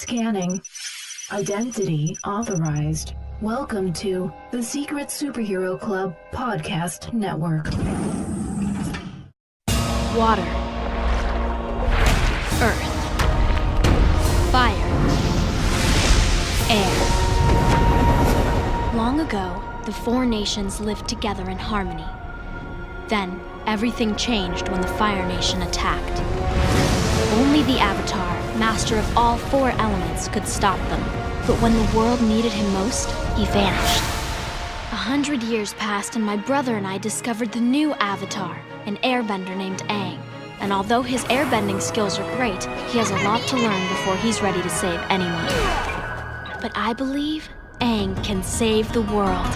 Scanning. Identity authorized. Welcome to the Secret Superhero Club Podcast Network. Water. Earth. Fire. Air. Long ago, the four nations lived together in harmony. Then, everything changed when the Fire Nation attacked. Only the Avatar, master of all four elements, could stop them. But when the world needed him most, he vanished. 100 years passed and my brother and I discovered the new Avatar, an airbender named Aang. And although his airbending skills are great, he has a lot to learn before he's ready to save anyone. But I believe Aang can save the world.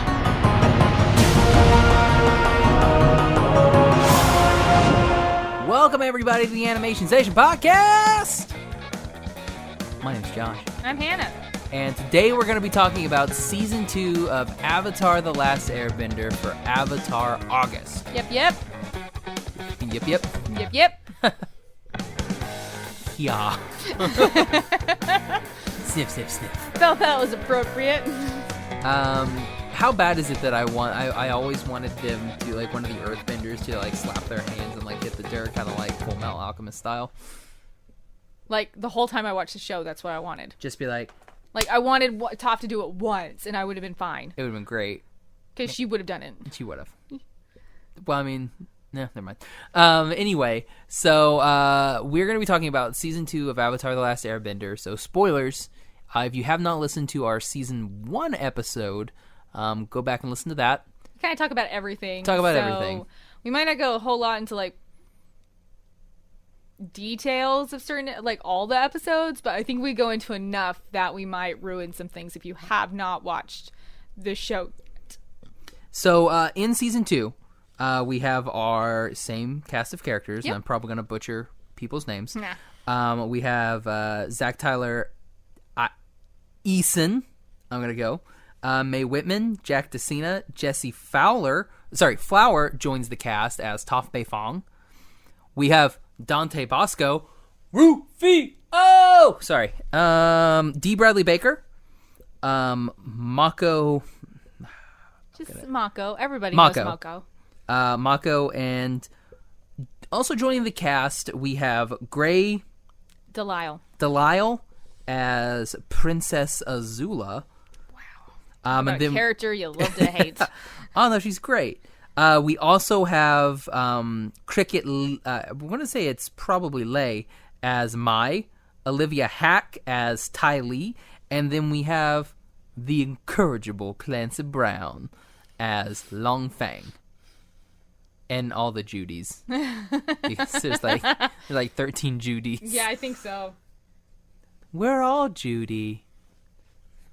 Welcome everybody to the Animation Station Podcast! My name's Josh. I'm Hannah. And today we're going to be talking about Season 2 of Avatar The Last Airbender for Avatar August. Yep. Yep. Yeah. Sniff, sniff, sniff. Felt that was appropriate. How bad is it that I always wanted them to, like, one of the earthbenders to, like, slap their hands and, like, hit the dirt, kind of like Full Metal Alchemist style? Like, the whole time I watched the show, that's what I wanted. Just be like... Like, I wanted Toph to do it once, and I would have been fine. It would have been great. Because she would have done it. She would have. Well, I mean... No, never mind. Anyway, so we're going to be talking about Season 2 of Avatar The Last Airbender. So, spoilers. If you have not listened to our Season 1 episode... go back and listen to that. Kind of talk about everything. Everything. We might not go a whole lot into, like, details of certain, like, all the episodes, but I think we go into enough that we might ruin some things if you have not watched the show yet. So, in Season 2, we have our same cast of characters, Yep. and I'm probably going to butcher people's names. Nah. We have Zach Tyler Eason. I'm going to go. Mae Whitman, Jack DeCina, Jesse Flower joins the cast as Toph Beifong. We have Dante Bosco, Rufio. Sorry, D. Bradley Baker, Mako. Just Mako. Everybody knows Mako. Mako, and also joining the cast we have Gray Delisle as Princess Azula. And then character you love to hate. Oh no, she's great. We also have Cricket. I want to say it's probably Lei as Mai, Olivia Hack as Ty Lee, and then we have the incorrigible Clancy Brown as Long Fang, and all the Joo Dees. Because there's like 13 Joo Dees. Yeah, I think so. We're all Joo Dee.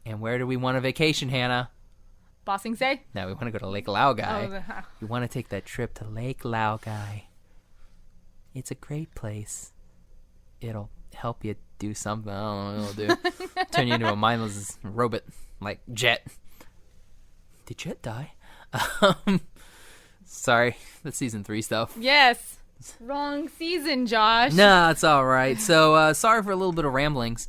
And where do we want a vacation, Hannah? Bossing Say? No, we want to go to Lake Laogai. Oh, We want to take that trip to Lake Laogai. It's a great place. It'll help you do something. I don't know what it'll do. Turn you into a mindless robot, like Jet. Did Jet die? Sorry, that's Season 3 stuff. Yes. Wrong season, Josh. Nah, it's all right. So, sorry for a little bit of ramblings.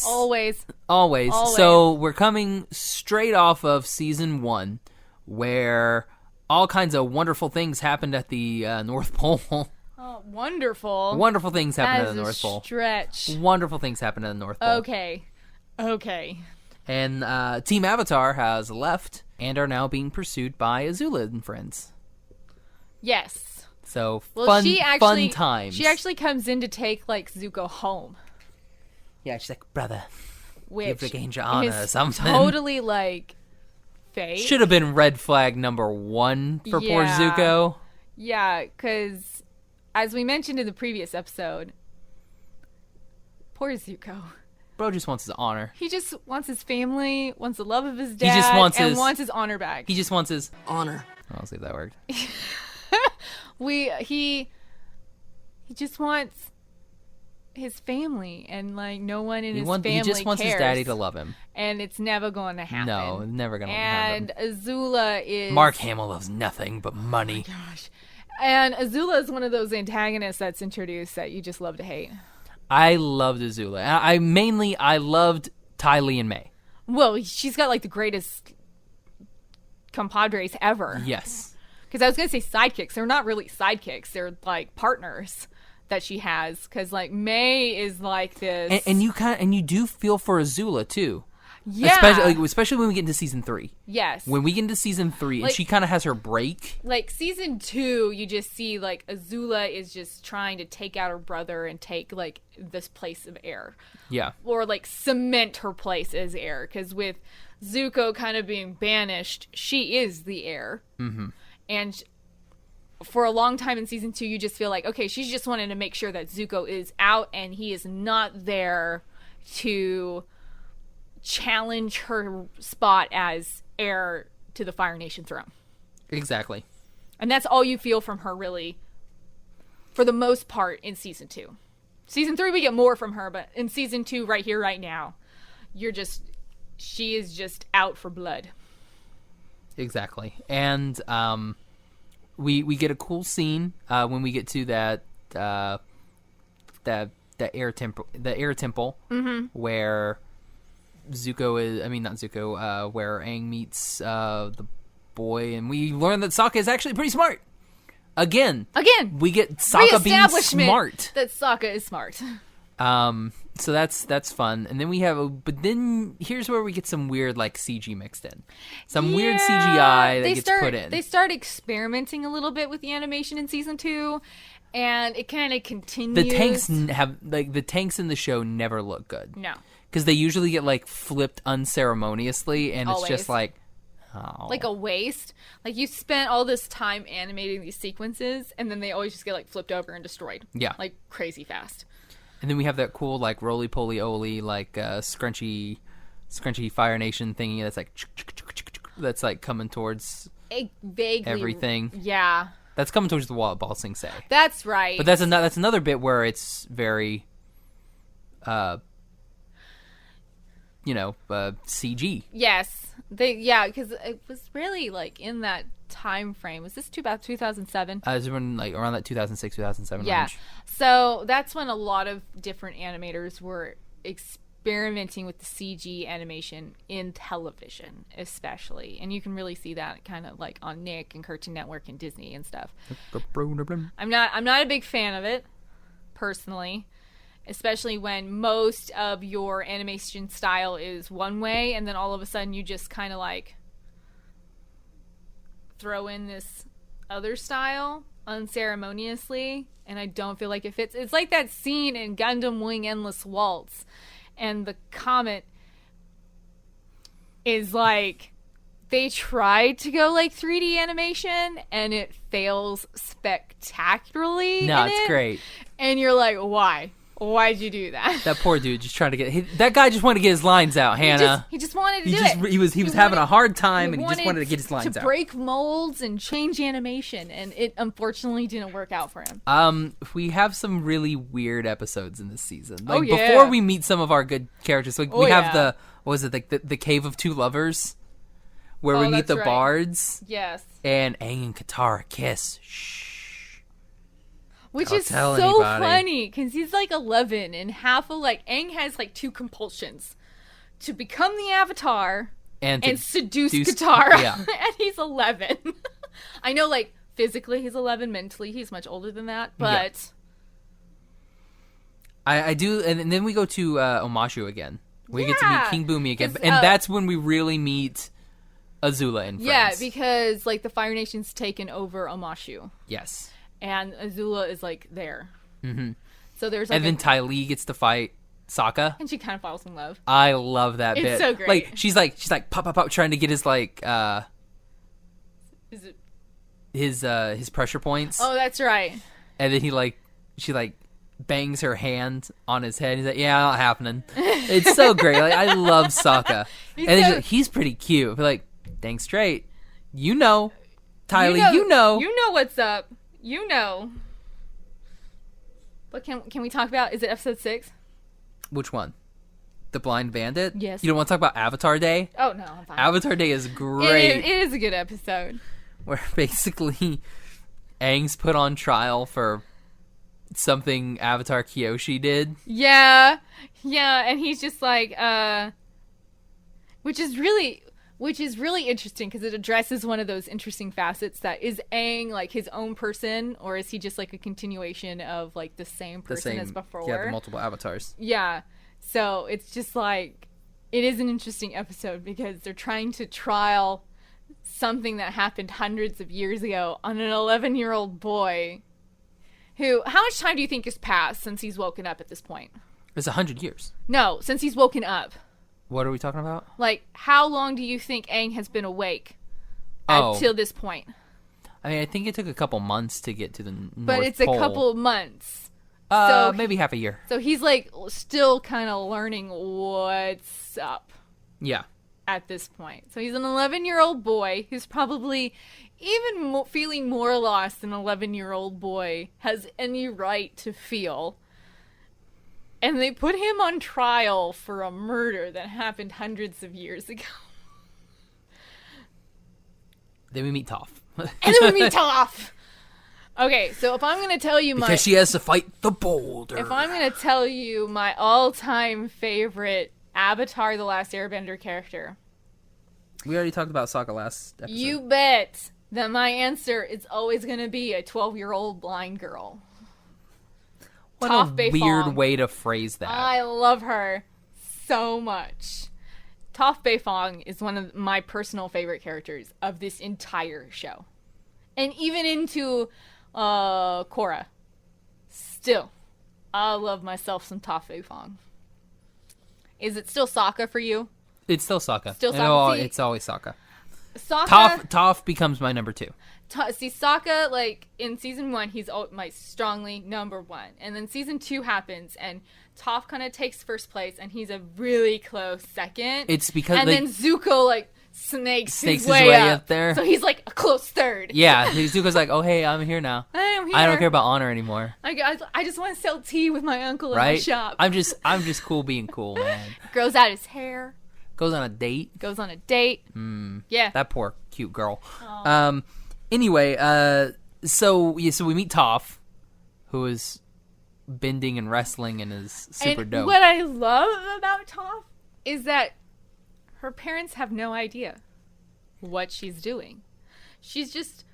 Always. So we're coming straight off of Season 1, where all kinds of wonderful things happened at the North Pole. Oh, wonderful. Wonderful things happened at the North Pole. Stretch. Wonderful things happened at the North Pole. Okay. And Team Avatar has left and are now being pursued by Azula and friends. Yes. So, Well, fun times. She actually comes in to take, like, Zuko home. Yeah, she's like, brother, Which you've regained your honor or is something. Totally, like, fake. Should have been red flag number 1 for poor Zuko. Yeah, because as we mentioned in the previous episode, poor Zuko. Bro just wants his honor. He just wants his family, wants the love of his dad, wants his honor back. He just wants his honor. I'll see if that worked. He just wants his family, and like no one in his family He just wants cares. his daddy to love him. And it's never going to happen. No, never going to happen. And Azula is... Mark Hamill loves nothing but money. Oh my gosh. And Azula is one of those antagonists that's introduced that you just love to hate. I loved Azula. I loved Ty Lee and May. Well, she's got like the greatest compadres ever. Yes. Because I was going to say sidekicks. They're not really sidekicks. They're like partners that she has. Because like May is like this. And you do feel for Azula too. Yeah. Especially when we get into season 3. Yes. When we get into season 3 and she kind of has her break. Like season 2, you just see like Azula is just trying to take out her brother and take like this place of air. Yeah. Or like cement her place as heir. Because with Zuko kind of being banished, she is the heir. Mm-hmm. And for a long time in season 2, you just feel like, okay, she's just wanting to make sure that Zuko is out and he is not there to challenge her spot as heir to the Fire Nation throne. Exactly. And that's all you feel from her, really, for the most part, in season 2. Season 3, we get more from her, but in season 2, right here, right now, she is just out for blood. Exactly. And we get a cool scene when we get to the air temple, mm-hmm. where Zuko where Aang meets the boy, and we learn that Sokka is actually pretty smart. Again, we get Sokka being smart. That Sokka is smart. So that's fun. And then but then here's where we get some weird like CG mixed in. Weird CGI that gets put in. They start experimenting a little bit with the animation in season 2, and it kind of continues. The tanks in the show never look good. No. Because they usually get like flipped unceremoniously, and Always. It's just like, oh. Like a waste. Like you spent all this time animating these sequences, and then they always just get like flipped over and destroyed. Yeah. Like crazy fast. And then we have that cool like roly-poly-oly like scrunchy Fire Nation thingy that's like coming towards vaguely everything. Yeah. That's coming towards the wall at Ba Sing Se. That's right. But that's another bit where it's very CG. Yes. Because it was really like in that time frame. Was this about 2007? It was when, like, around that 2006, 2007 range. So that's when a lot of different animators were experimenting with the CG animation in television, especially. And you can really see that kind of like on Nick and Cartoon Network and Disney and stuff. I'm not a big fan of it, personally. Especially when most of your animation style is one way, and then all of a sudden you just kind of like throw in this other style unceremoniously, and I don't feel like it fits. It's like that scene in Gundam Wing Endless Waltz, and the comet is like, they tried to go like 3D animation, and it fails spectacularly. No, it's great. And you're like, why? Why'd you do that? That poor dude just trying to that guy just wanted to get his lines out, Hannah. He just wanted to do it. He was having a hard time, and he just wanted to get his lines out. To break molds and change animation, and it unfortunately didn't work out for him. We have some really weird episodes in this season. Like, yeah. Before we meet some of our good characters, like we have the Cave of Two Lovers, where we meet the bards. Yes. And Aang and Katara kiss. Shh. Which is so funny, because he's like 11, and half of like Aang has like 2 compulsions: to become the Avatar and seduce Katara. Yeah. And he's 11. I know, like physically he's 11, mentally he's much older than that, but I do. And then we go to Omashu again. We get to meet King Boomy again, and that's when we really meet Azula and friends. Yeah, because like the Fire Nation's taken over Omashu. Yes. And Azula is like there. Mm-hmm. So there's like, and then Ty Lee gets to fight Sokka, and she kind of falls in love. I love that bit. It's so great. Like she's like pop trying to get his like is it his pressure points. Oh, that's right. And then she bangs her hand on his head. He's like, yeah, not happening. It's so great. Like, I love Sokka. And then he's pretty cute. But like, dang straight, Ty Lee, you know what's up. You know. But can we talk about, is it episode 6? Which one? The Blind Bandit? Yes. You don't want to talk about Avatar Day? Oh, no, I'm fine. Avatar Day is great. It is a good episode. Where basically Aang's put on trial for something Avatar Kyoshi did. Yeah, and he's just like, which is really interesting because it addresses one of those interesting facets that is Aang like his own person, or is he just like a continuation of like the same person as before? Yeah, the multiple avatars. Yeah, so it's just like, it is an interesting episode because they're trying to trial something that happened hundreds of years ago on an 11-year-old boy who, how much time do you think has passed since he's woken up at this point? It's 100 years. No, since he's woken up. What are we talking about? Like, how long do you think Aang has been awake till this point? I mean, I think it took a couple months to get to the North Pole. But it's a couple of months. Maybe half a year. So he's like still kind of learning what's up. Yeah. At this point. So he's an 11-year-old boy who's probably even feeling more lost than an 11-year-old boy has any right to feel. And they put him on trial for a murder that happened hundreds of years ago. Then we meet Toph. And then we meet Toph! Okay, so if I'm going to tell you because she has to fight the boulder. If I'm going to tell you my all-time favorite Avatar: The Last Airbender character. We already talked about Sokka last episode. You bet that my answer is always going to be a 12-year-old blind girl. What Toph a Beifong. weird way to phrase that. I love her so much. Toph Beifong is one of my personal favorite characters of this entire show. And even into Korra. Still, I love myself some Toph Beifong. Is it still Sokka for you? It's still Sokka. Still Sokka. It's always Sokka. Sokka. Toph becomes my number 2. See, Sokka, like, in season 1, he's my strongly number 1. And then season 2 happens, and Toph kind of takes first place, and he's a really close second. It's because... And then Zuko, like, snakes his way way up there. So he's, like, a close third. Yeah, Zuko's like, oh, hey, I'm here now. I'm here. I don't care about honor anymore. I just want to sell tea with my uncle right? in the shop. I'm just cool being cool, man. Grows out his hair. Goes on a date. Yeah. That poor cute girl. Aww. Anyway, so we meet Toph, who is bending and wrestling and is super dope. What I love about Toph is that her parents have no idea what she's doing. She's just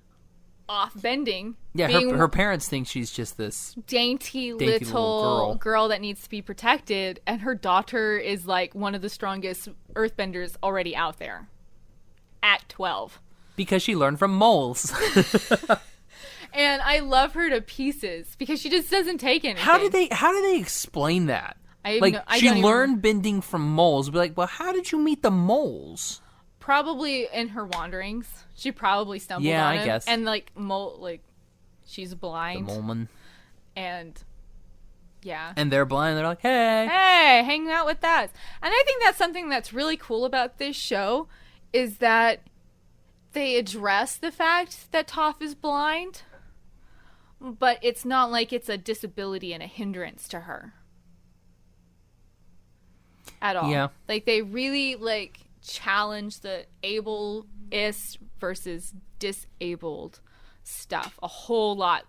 off bending. Yeah, her parents think she's just this dainty little girl that needs to be protected, and her daughter is like one of the strongest earthbenders already out there at 12. Because she learned from moles. And I love her to pieces because she just doesn't take anything. How do they explain that? She learned bending from moles. Be like, well, how did you meet the moles? Probably in her wanderings. She probably stumbled on I him. guess. And she's blind. The moleman. And yeah. And they're blind. They're like, hey, hang out with us. And I think that's something that's really cool about this show is that they address the fact that Toph is blind, but it's not like it's a disability and a hindrance to her at all. Yeah. Like, they really, challenge the able-ist versus disabled stuff a whole lot,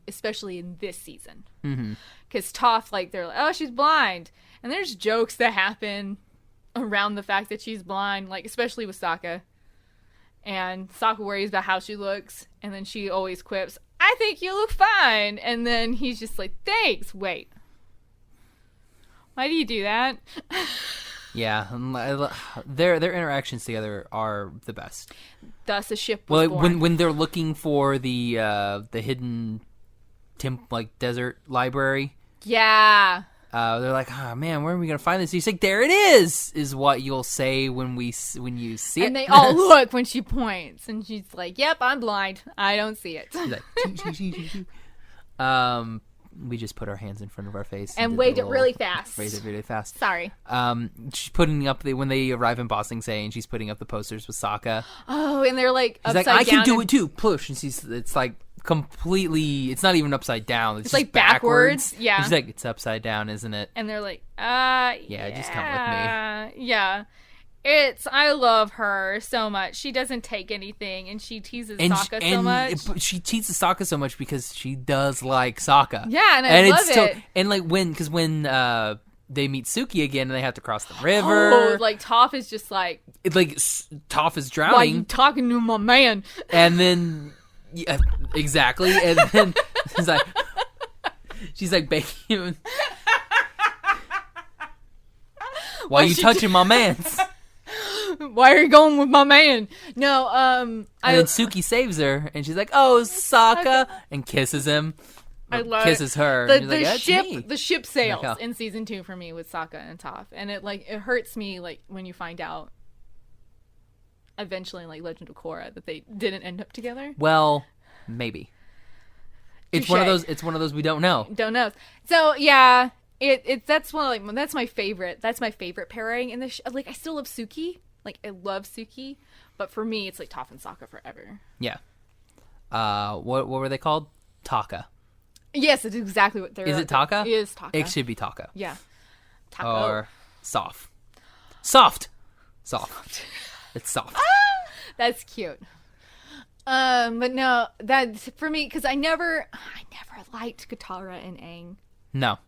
especially in this season. Because Toph, they're like, oh, she's blind. And there's jokes that happen around the fact that she's blind, especially with Sokka. And Sokka worries about how she looks, and then she always quips, I think you look fine. And then he's just like, thanks. Wait. Why do you do that? Yeah, their interactions together are the best. Thus a ship was born. When they're looking for the hidden desert library. Yeah. They're like, oh man, where are we gonna find this? He's like, there it is what you'll say when you see it. And they all look when she points, and she's like, yep, I'm blind. I don't see it. She's like, we just put our hands in front of our face and waved it really fast. Sorry. She's putting up when they arrive in Ba Sing Se, and she's putting up the posters with Sokka. Oh, and they're she's upside like, I down. can do it too. Push, and it's completely. It's not even upside down. It's just backwards. Yeah. And she's like, it's upside down, isn't it? And they're like, yeah, just come with me. Yeah. I love her so much. She doesn't take anything, and she teases Sokka so much. She teases Sokka so much because she does like Sokka. Yeah, and I love it. And like when they meet Suki again and they have to cross the river. Oh, like Toph is just like Toph is drowning. Why you talking to my man? And then exactly, and then she's like baking him. Why you touching my mans? Why are you going with my man? No, and then Suki saves her, and she's like, "Oh, Sokka," and kisses him. I love kisses her. The ship sails in season 2 for me with Sokka and Toph, and it hurts me like when you find out eventually in like Legend of Korra that they didn't end up together. Well, maybe it's one of those. It's one of those we don't know. Don't know. So yeah, that's that's my favorite. That's my favorite pairing in this. Like I still love Suki. Like I love Suki, but for me it's like Toph and Sokka forever. Yeah. What were they called? Taka. Yes, it's exactly what they're. Is it Taka? It is Taka. It should be Taka. Yeah. Taka. Or soft. It's soft. That's cute. But no, that's for me because I never liked Katara and Aang. No.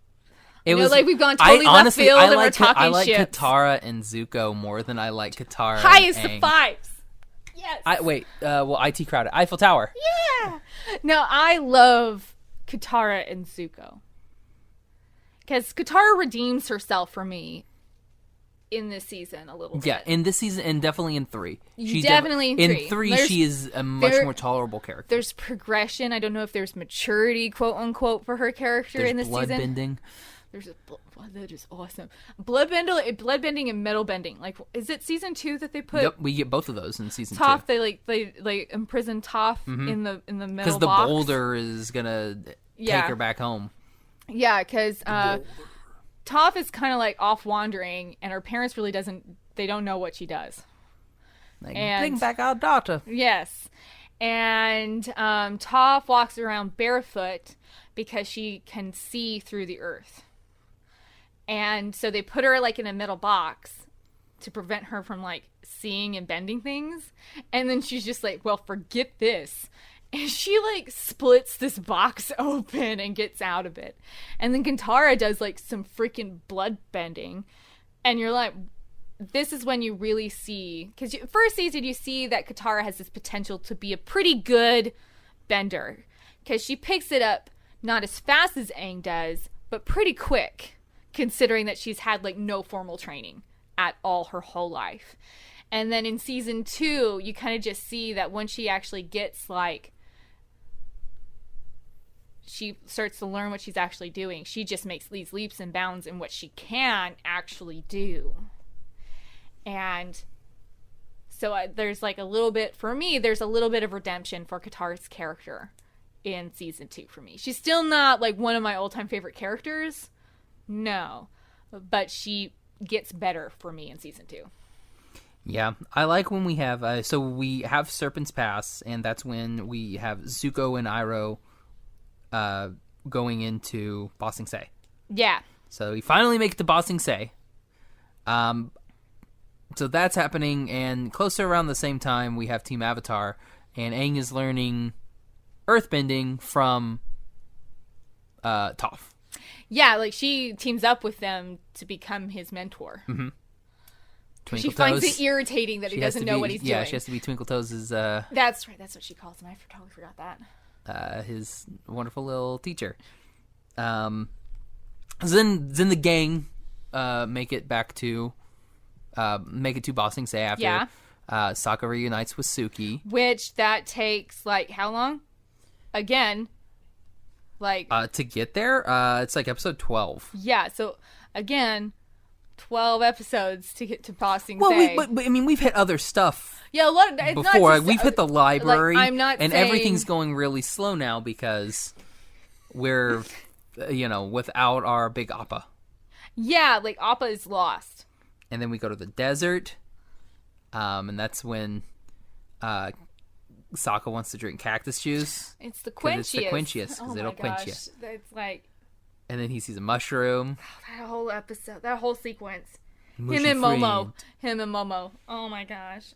It was like we've gone totally left field and we're talking I like ships. Katara and Zuko more than I like Katara Highest and Aang. of fives. Yes. IT crowded. Eiffel Tower. Yeah. No, I love Katara and Zuko. Because Katara redeems herself for me in this season a little bit. Yeah, in this season and definitely in 3. Definitely in 3. In 3, she is a much more tolerable character. There's progression. I don't know if there's maturity, quote unquote, for her character in this season. There's blood bending. That is awesome. Bloodbending and metal bending. Like, is it season 2 that they put? Yep, we get both of those in season 2. Toph, they imprison Toph in the metal box. Because the boulder is gonna take her back home. Yeah, because Toph is kind of like off wandering, and her parents really they don't know what she does. Bring back our daughter. Yes. And Toph walks around barefoot because she can see through the earth. And so they put her like in a metal box to prevent her from like seeing and bending things. And then she's just like, well, forget this. And she like splits this box open and gets out of it. And then Katara does like some freaking blood bending. And you're like, this is when you really see, because first season you see that Katara has this potential to be a pretty good bender. Because she picks it up not as fast as Aang does, but pretty quick. Considering that she's had like no formal training at all her whole life. And then in season 2, you kind of just see that when she actually gets like, she starts to learn what she's actually doing. She just makes these leaps and bounds in what she can actually do. And so there's like a little bit, for me, there's a little bit of redemption for Katara's character in season 2 for me. She's still not like one of my all-time favorite characters. No, but she gets better for me in season 2. Yeah, I like when we have so we have Serpent's Pass, and that's when we have Zuko and Iroh going into Ba Sing Se. Yeah. So we finally make it to Ba Sing Se. So that's happening, and closer around the same time we have Team Avatar, and Aang is learning earthbending from Toph. Yeah, like she teams up with them to become his mentor. Mm-hmm. She finds it irritating that he doesn't know what he's doing. Yeah, she has to be Twinkle Toes' That's right, that's what she calls him. I totally forgot that. His wonderful little teacher. Then the gang make it to Ba Sing Se after Sokka reunites with Suki. Which that takes like how long? Again, like to get there, it's like episode 12. Yeah, so again, 12 episodes to get to Ba Sing Se. Well, but I mean, we've hit other stuff. Yeah, a lot of, before. Like, we've hit the library. Like, I'm not and saying... everything's going really slow now because we're, without our big Appa. Yeah, like Appa is lost. And then we go to the desert, and that's when Sokka wants to drink cactus juice. It's the quenchiest. It's the quenchiest because it'll quench you. It's like... And then he sees a mushroom. That whole episode, that whole sequence. Mushy Him and Momo. friend. Him and Momo. Oh my gosh.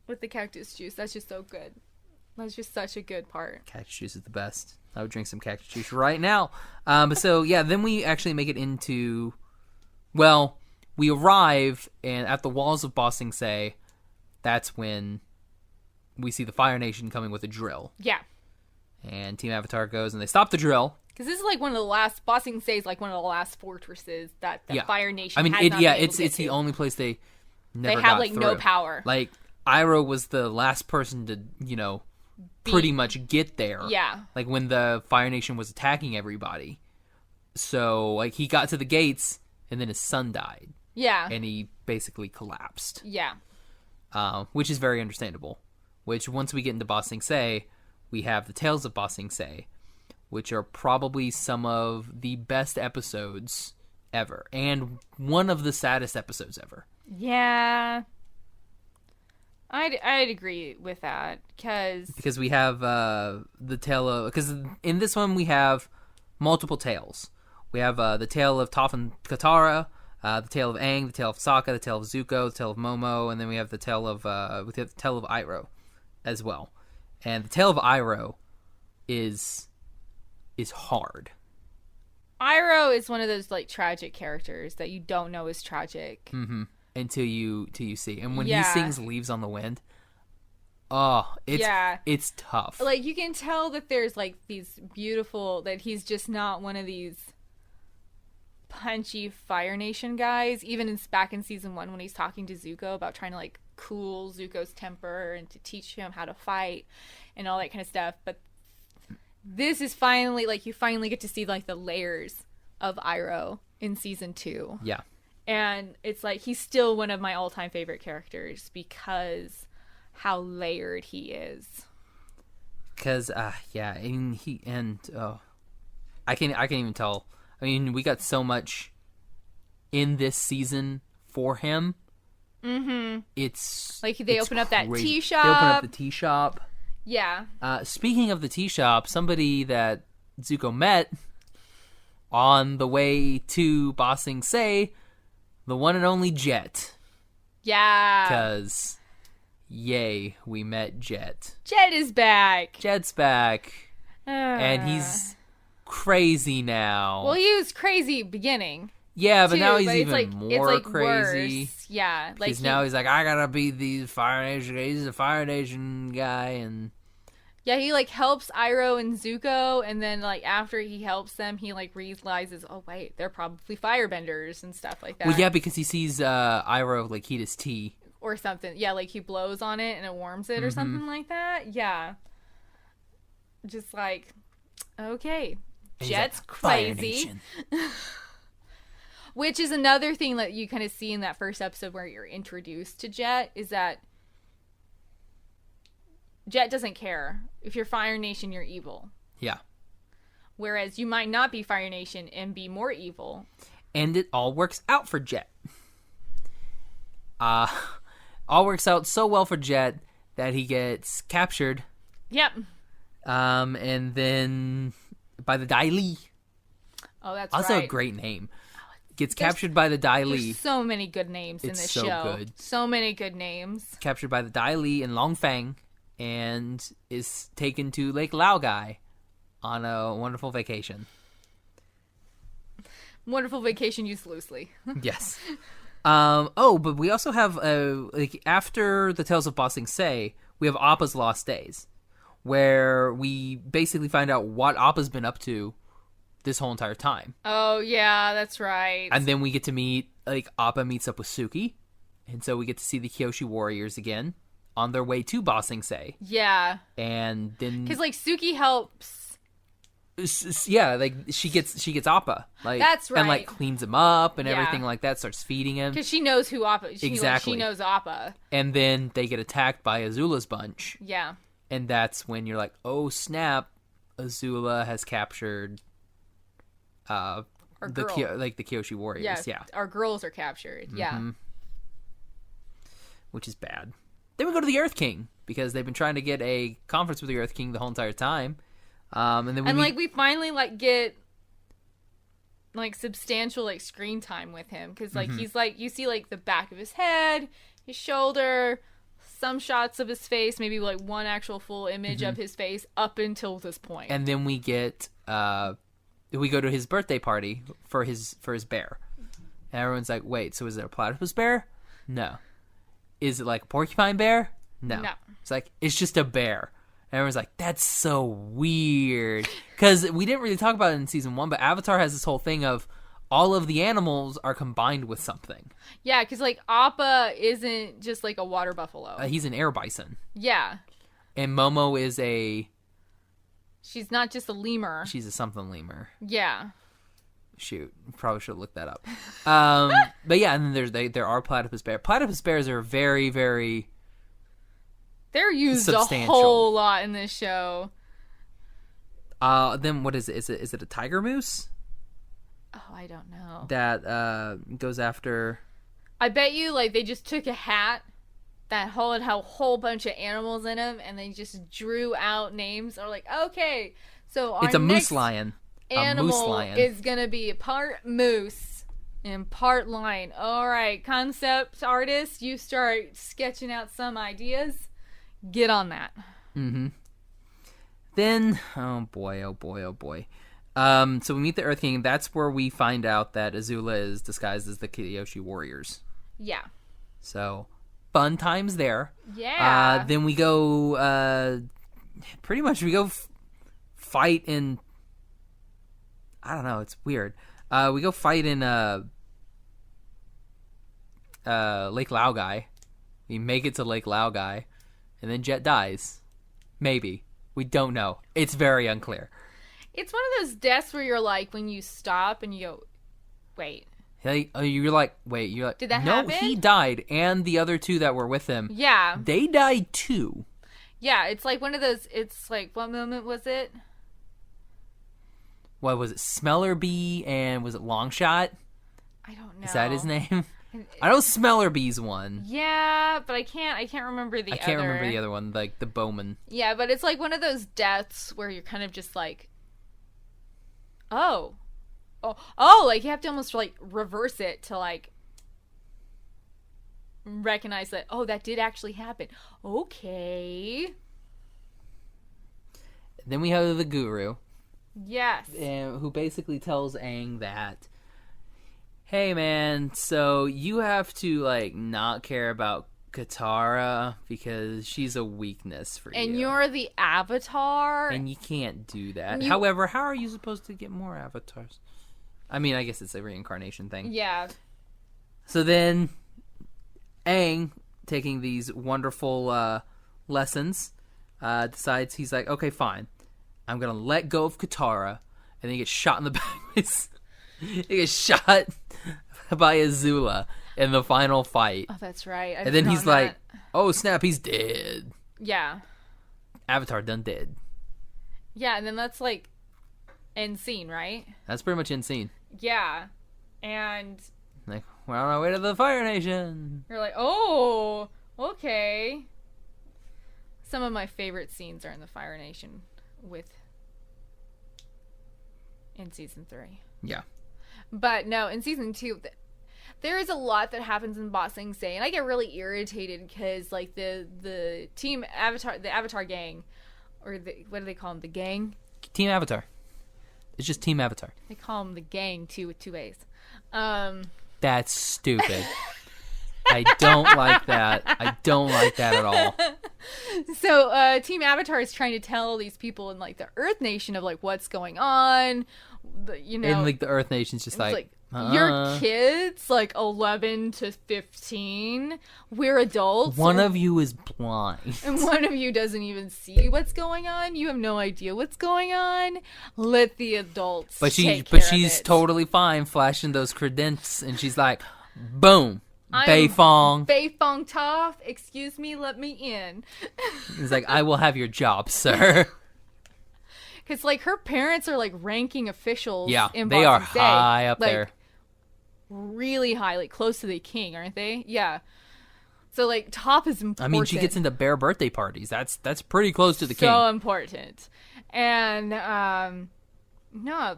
With the cactus juice. That's just so good. That's just such a good part. Cactus juice is the best. I would drink some cactus juice right now. So yeah, then we actually make it into, well, we arrive and at the walls of Ba Sing Se, that's when we see the Fire Nation coming with a drill. Yeah. And Team Avatar goes and they stop the drill. Because this is like one of the last, Ba Sing Se is like one of the last fortresses that the Fire Nation I mean, has not been able it's to get the to. only place they never They got have like no through. power. Like, Iroh was the last person to, pretty much get there. Yeah. Like, when the Fire Nation was attacking everybody. So, like, he got to the gates, and then his son died. Yeah. And he basically collapsed. Yeah. Which is very understandable. Which, once we get into Ba Sing Se, we have the Tales of Ba Sing Se, which are probably some of the best episodes ever. And one of the saddest episodes ever. Yeah. I'd agree with that because we have the tale of, because in this one we have multiple tales. We have the tale of Toph and Katara, the tale of Aang, the tale of Sokka, the tale of Zuko, the tale of Momo, and then we have the tale of Iroh as well. And the tale of Iroh is hard. Iroh is one of those like tragic characters that you don't know is tragic. Mm-hmm. Until you see. And when he sings Leaves on the Wind, it's tough. Like, you can tell that there's like these beautiful, that he's just not one of these punchy Fire Nation guys. Even back in season 1 when he's talking to Zuko about trying to like cool Zuko's temper and to teach him how to fight and all that kind of stuff. But this is finally, like, you finally get to see like the layers of Iroh in season 2. Yeah. And it's like, he's still one of my all-time favorite characters because how layered he is. Because, I can't even tell. I mean, we got so much in this season for him. Mm-hmm. It's like they open up that tea shop. They open up the tea shop. Yeah. Speaking of the tea shop, somebody that Zuko met on the way to Ba Sing Se, the one and only Jet. Yeah. Because, yay, we met Jet. Jet is back. Jet's back. And he's crazy now. Well, he was crazy beginning. Yeah, but too, now he's but even it's more like crazy. Worse. Yeah. Because now he's like, I gotta be the Fire Nation guy. He's a Fire Nation guy. And yeah, he like helps Iroh and Zuko, and then like after he helps them, he like realizes, oh wait, they're probably firebenders and stuff like that. Well, yeah, because he sees Iroh like heat his tea or something. Yeah, like he blows on it and it warms it or something like that. Yeah, just like, okay, and Jet's like, Fire crazy. Nation. Which is another thing that you kind of see in that first episode where you're introduced to Jet, is that Jet doesn't care. If you're Fire Nation, you're evil. Yeah. Whereas you might not be Fire Nation and be more evil. And it all works out for Jet. All works out so well for Jet that he gets captured. Yep. And then by the Dai Li. Oh, that's also right. a great name. Gets captured by the Dai Li. There's so many good names in this so show. Good. So many good names. Captured by the Dai Li and Long Fang, and is taken to Lake Laogai on a wonderful vacation. Wonderful vacation used loosely. Yes. But we also have after the Tales of Ba Sing Se, we have Appa's Lost Days, where we basically find out what Appa's been up to this whole entire time. Oh yeah, that's right. And then we get to meet, like, Appa meets up with Suki, and so we get to see the Kyoshi warriors again on their way to Ba Sing Se. Yeah. And then because like Suki helps. Yeah, like she gets Appa, like, that's right, and like cleans him up and everything like that. Starts feeding him because she knows who Appa. Exactly. She knows Appa. And then they get attacked by Azula's bunch. Yeah. And that's when you're like, oh snap, Azula has captured the Kyoshi warriors. Yeah, our girls are captured. Yeah. Mm-hmm. Which is bad. Then we go to the Earth King because they've been trying to get a conference with the Earth King the whole entire time. And then we we finally like get like substantial like screen time with him because like he's like you see like the back of his head, his shoulder, some shots of his face, maybe like one actual full image of his face up until this point. And then we get we go to his birthday party for his bear. And everyone's like, wait, so is it a platypus bear? No. Is it like a porcupine bear? No. It's like, it's just a bear. And everyone's like, that's so weird. Because we didn't really talk about it in season 1, but Avatar has this whole thing of all of the animals are combined with something. Yeah, because like Appa isn't just like a water buffalo. He's an air bison. Yeah. And Momo is a... She's not just a lemur. She's a something lemur. Yeah. Shoot, probably should have looked that up. But yeah, and then there are platypus bears. Platypus bears are very, very... They're used substantial. A whole lot in this show. Then what is it? Is it a tiger moose? Oh, I don't know. That goes after... I bet you, like, they just took a hat that had a whole bunch of animals in them, and they just drew out names. Or like, okay, so our it's a next moose lion. Animal a moose lion is gonna be part moose and part lion. All right, concept artist, you start sketching out some ideas. Get on that. Mm-hmm. Then, oh boy. So we meet the Earth King. That's where we find out that Azula is disguised as the Kyoshi warriors. Yeah. So, fun times there. Yeah. Then we go, pretty much we go fight in, I don't know, it's weird. We go fight in Lake Laogai. We make it to Lake Laogai. And then Jet dies. Maybe. We don't know. It's very unclear. It's one of those deaths where you're like, when you stop and you go, wait. You're like, did that no, happen? No, he died. And the other two that were with him. Yeah. They died too. Yeah, it's like one of those, it's like, what moment was it? What was it? Smeller Bee and was it Longshot? I don't know. Is that his name? I know Smeller Bee's one. Yeah, but I can't remember the other. I can't remember the other one, like the Bowman. Yeah, but it's like one of those deaths where you're kind of just like, oh, like you have to almost like reverse it to like recognize that, oh, that did actually happen. Okay. Then we have the Guru. Yes. Who basically tells Aang that, hey man, so you have to like not care about Katara because she's a weakness for you. And you're the Avatar. And you can't do that. However, how are you supposed to get more avatars? I mean, I guess it's a reincarnation thing. Yeah. So then Aang, taking these wonderful lessons, decides he's like, okay, fine. I'm going to let go of Katara. And then he gets shot in the back. He gets shot by Azula in the final fight. Oh, that's right. And then he's like, oh, snap, he's dead. Yeah. Avatar done dead. Yeah, and then that's like end scene, right? That's pretty much end scene. Yeah. And like, we're on our way to the Fire Nation. You're like, oh, okay. Some of my favorite scenes are in the Fire Nation in season 3. Yeah. But no, in season 2, there is a lot that happens in Ba Sing Se, and I get really irritated because like the team Avatar, the Avatar gang, or what do they call them? The gang? Team Avatar. It's just Team Avatar. They call them the gang too, with 2 A's. That's stupid. I don't like that. I don't like that at all. So Team Avatar is trying to tell these people in like the Earth Nation of like what's going on. And like the Earth Nation's just like your kids, like 11 to 15, we're adults. One of you is blind. And one of you doesn't even see what's going on. You have no idea what's going on. Let the adults take care she's of it. Totally fine flashing those credents, and she's like, boom. Beifong. Beifong Toph, excuse me, let me in. He's like, I will have your job, sir. Because, like, her parents are, like, ranking officials. Yeah, in they are Ba Sing Se. high up like, there. Really high, like, close to the king, aren't they? Yeah. So, like, Toph is important. I mean, she gets into bear birthday parties. That's pretty close to the king. So important. And, no.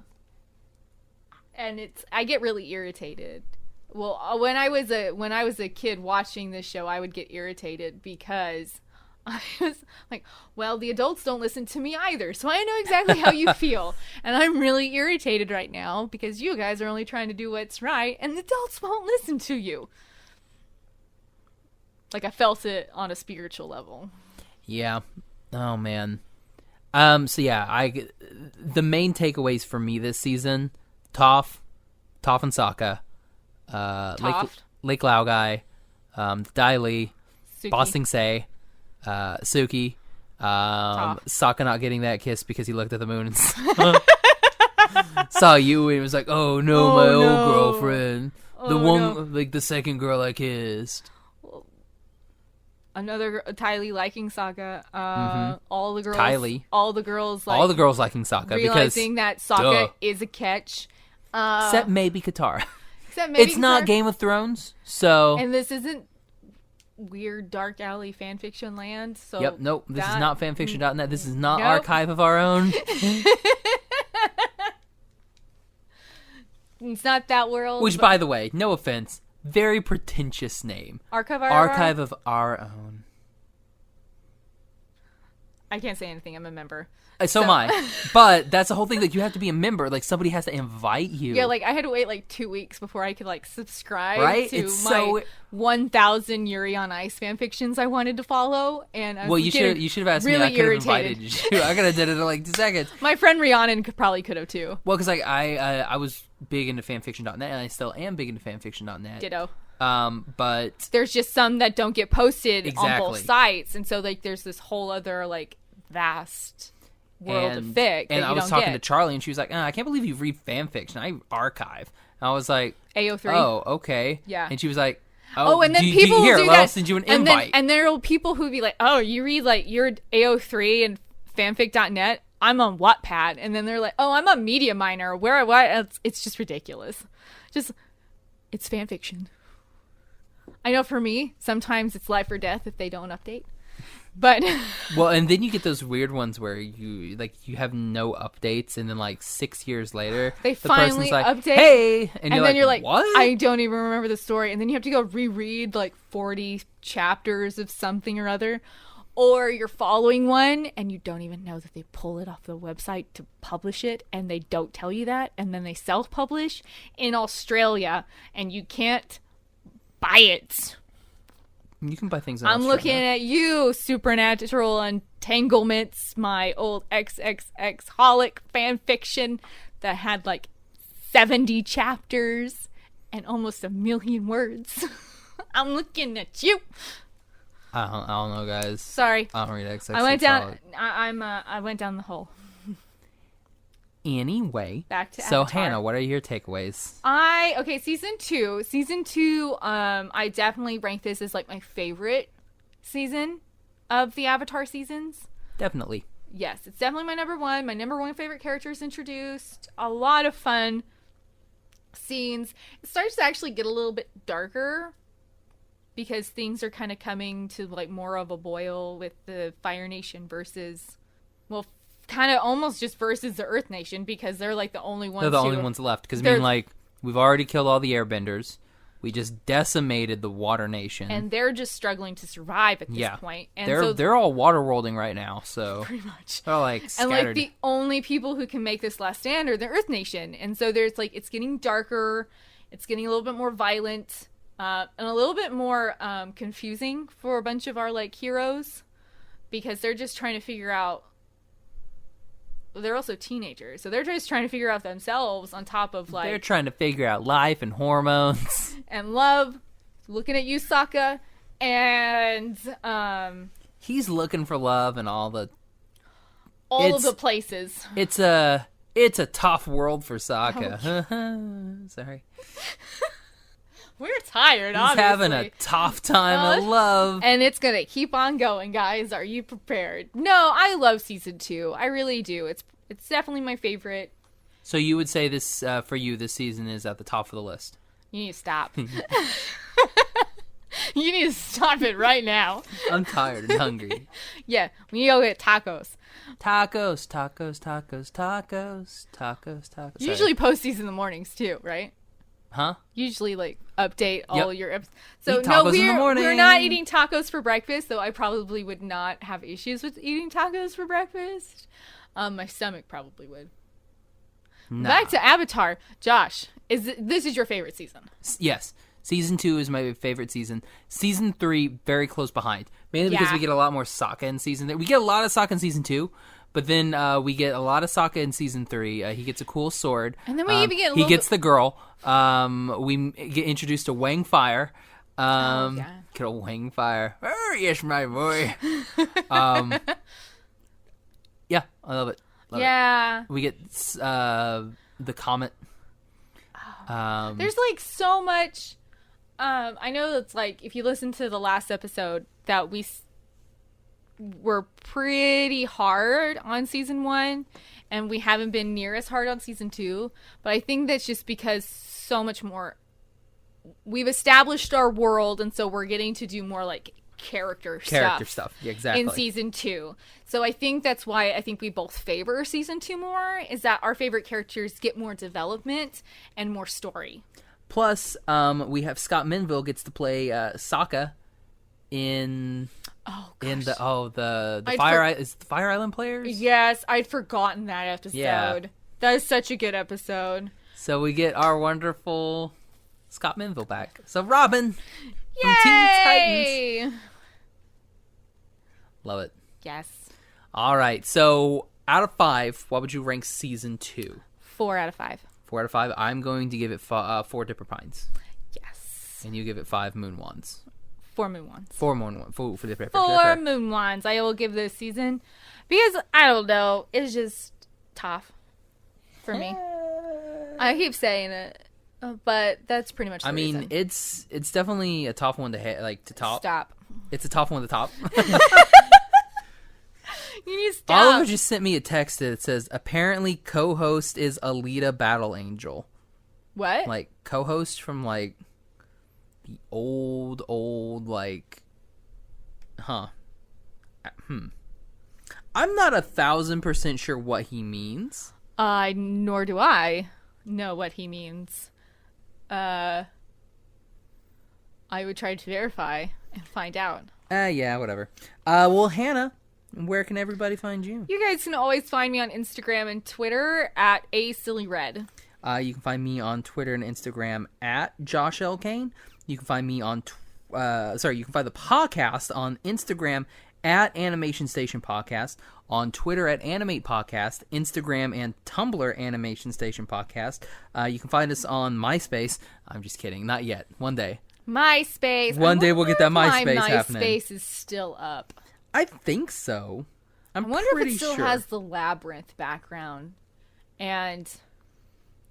and I get really irritated. Well, when I was a kid watching this show, I would get irritated because I was like, well, the adults don't listen to me either, so I know exactly how you feel. And I'm really irritated right now because you guys are only trying to do what's right, and the adults won't listen to you. Like, I felt it on a spiritual level. Yeah. Oh, man. So, yeah, the main takeaways for me this season, Toph and Sokka, Lake Laogai, Dai Li, Ba Sing Se, Suki, Sokka not getting that kiss because he looked at the moon and saw you and was like, oh no, my old girlfriend, like the second girl I kissed. Another Ty Lee liking Sokka. All the girls, all the girls liking Sokka realizing that Sokka is a catch. Except maybe Katara. It's not Game of Thrones, so. And this isn't weird dark alley fanfiction land. So yep, nope. This is not fanfiction.net. This is not archive of our own. It's not that world. Which, by the way, no offense, very pretentious name. Archive of our own. I can't say anything. I'm a member. So am I. But that's the whole thing. Like, you have to be a member. Like, somebody has to invite you. Yeah, like, I had to wait, like, 2 weeks before I could, like, subscribe to it's my 1,000 Yuri on Ice fanfictions I wanted to follow. And I was you should have asked really me. I could have irritated. invited you. I could have did it in, like, 2 seconds. My friend Rhiannon probably could have, too. Well, because, like, I was big into fanfiction.net, and I still am big into fanfiction.net. Ditto. But there's just some that don't get posted on both sites. And so, like, there's this whole other, like, vast world of fic. And I was talking to Charlie, and she was like, I can't believe you read fan fiction. I archive. And I was like, AO3. Oh, okay. Yeah. And she was like, and then people do here, that. I'll send you an invite. And there are people who be like, oh, you read, like, your AO3 and fanfic.net? I'm on Wattpad. And then they're like, oh, I'm a media miner. What? It's just ridiculous. It's fan fiction. I know for me, sometimes it's life or death if they don't update. But well, and then you get those weird ones where you have no updates, and then like 6 years later, they finally like, update. Hey, and then you're like, what? I don't even remember the story, and then you have to go reread like 40 chapters of something or other, or you're following one and you don't even know that they pull it off the website to publish it, and they don't tell you that, and then they self-publish in Australia, and you can't buy it. You can buy things in I'm Australia. looking at you, Supernatural Entanglements, my old XXX-holic fan fiction that had like 70 chapters and almost 1 million words. I'm looking at you. I don't know, guys. Sorry. I don't read XXX. I went down. I went down the hole. Anyway, back to so Avatar. Hannah, what are your takeaways? Season two. I definitely rank this as like my favorite season of the Avatar seasons. Definitely. Yes, it's definitely my number one. My number one favorite character is introduced. A lot of fun scenes. It starts to actually get a little bit darker because things are kind of coming to like more of a boil with the Fire Nation versus, well, kind of almost just versus the Earth Nation, because they're like the only ones. They're the only ones left. Because I mean, like, we've already killed all the Airbenders. We just decimated the Water Nation, and they're just struggling to survive at this point. And they're all water worlding right now. So pretty much they're like scattered. And like the only people who can make this last stand are the Earth Nation. And so there's like, it's getting darker. It's getting a little bit more violent, and a little bit more confusing for a bunch of our like heroes, because they're just trying to figure out. They're also teenagers, so they're just trying to figure out themselves on top of like... They're trying to figure out life and hormones. And love. Looking at you, Sokka. And, he's looking for love and all the... All of the places. It's a tough world for Sokka. Oh. Sorry. We're tired, obviously. He's having a tough time of love. And it's going to keep on going, guys. Are you prepared? No, I love season 2. I really do. It's definitely my favorite. So you would say this, for you, this season is at the top of the list? You need to stop. You need to stop it right now. I'm tired and hungry. Yeah, we need to go get tacos. Tacos. You usually post these in the mornings too, right? Huh? Usually, like, update all your episodes. So, Eat tacos in the morning. we're not eating tacos for breakfast, though I probably would not have issues with eating tacos for breakfast. My stomach probably would. Nah. Back to Avatar. Josh, this is your favorite season? Yes. Season 2 is my favorite season. Season 3, very close behind. Mainly because we get a lot more Sokka in season 3. We get a lot of Sokka in season 2, but then we get a lot of Sokka in season 3. He gets a cool sword. And then we even get He gets the girl. We get introduced to Wang Fire. Get a Wang Fire. Oh, yes, my boy. Yeah, I love it. Love it. We get the comet. There's like so much. I know it's like if you listen to the last episode that we were pretty hard on season 1, and we haven't been near as hard on season 2. But I think that's just because so much more. We've established our world, and so we're getting to do more like character stuff. Yeah, exactly. In season 2. So I think that's why I think we both favor season 2 more, is that our favorite characters get more development and more story. Plus, we have Scott Menville gets to play Sokka in the Fire Island players. Yes, I'd forgotten that episode. Yeah. That is such a good episode. So we get our wonderful Scott Menville back. So Robin from Yay! Teen Titans. Love it. Yes. All right. So out of 5, what would you rank season 2? 4 out of 5. 4 out of 5. I'm going to give it 4 Dipper Pines. Yes. And you give it 5 Moon Wands. 4 Moon Wands. 4 Moon Wands. 4 Dipper. 4 Moon Wands. I will give this season because I don't know. It's just tough for me. I keep saying it, but that's pretty much the reason. It's definitely a tough one to top. Stop. It's a tough one to top. You need to stop. Oliver just sent me a text that says, apparently co-host is Alita Battle Angel. What? Like, co-host from, like, the old, like... Huh. I'm not 1,000% sure what he means. Nor do I know what he means. I would try to verify and find out. Yeah, whatever. Well, Hannah, where can everybody find you? You guys can always find me on Instagram and Twitter at @asillyred. You can find me on Twitter and Instagram at Josh L. Kane. You can find me on... you can find the podcast on Instagram at Animation Station Podcast, on Twitter at Animate Podcast, Instagram and Tumblr Animation Station Podcast. You can find us on MySpace. I'm just kidding. Not yet. One day. MySpace. One day we'll get that MySpace my happening. MySpace is still up. I think so. I wonder if it still has the Labyrinth background. And...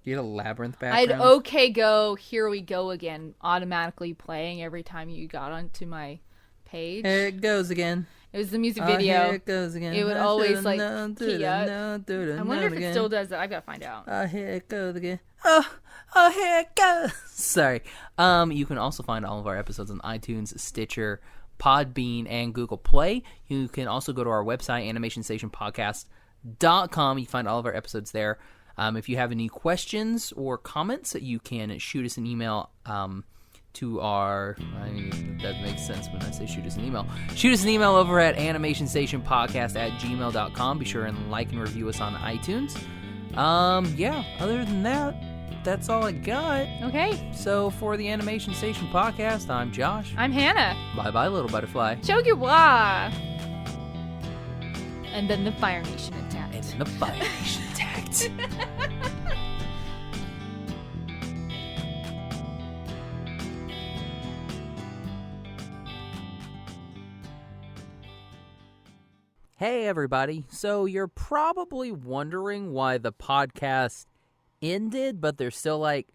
You had a Labyrinth background? I'd OK Go, Here We Go Again automatically playing every time you got onto my page. Here it goes again. It was the music video. Here it goes again. It would always like key up. I wonder if it still does that. I've got to find out. Here it goes again. Oh, here it goes. Sorry. You can also find all of our episodes on iTunes, Stitcher, Podbean, and Google Play. You can also go to our website, animationstationpodcast.com. You can find all of our episodes there. If you have any questions or comments, you can shoot us an email to our... that makes sense when I say shoot us an email. Shoot us an email over at animationstationpodcast@gmail.com. Be sure and like and review us on iTunes. Other than that, that's all I got. Okay. So for the Animation Station Podcast, I'm Josh. I'm Hannah. Bye-bye, little butterfly. Chogiwa. And then the Fire Nation attacked. Hey everybody, so you're probably wondering why the podcast ended, but there's still like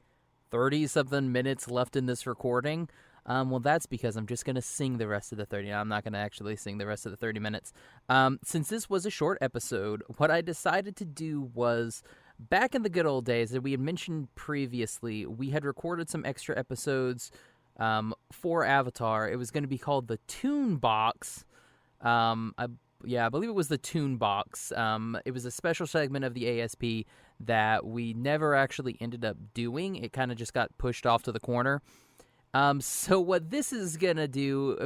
30-something minutes left in this recording. Well, that's because I'm just going to sing the rest of the 30. I'm not going to actually sing the rest of the 30 minutes. Since this was a short episode, what I decided to do was, back in the good old days that we had mentioned previously, we had recorded some extra episodes for Avatar. It was going to be called the Toon Box. I believe it was the Toon Box. It was a special segment of the ASP that we never actually ended up doing. It kind of just got pushed off to the corner. So what this is going to do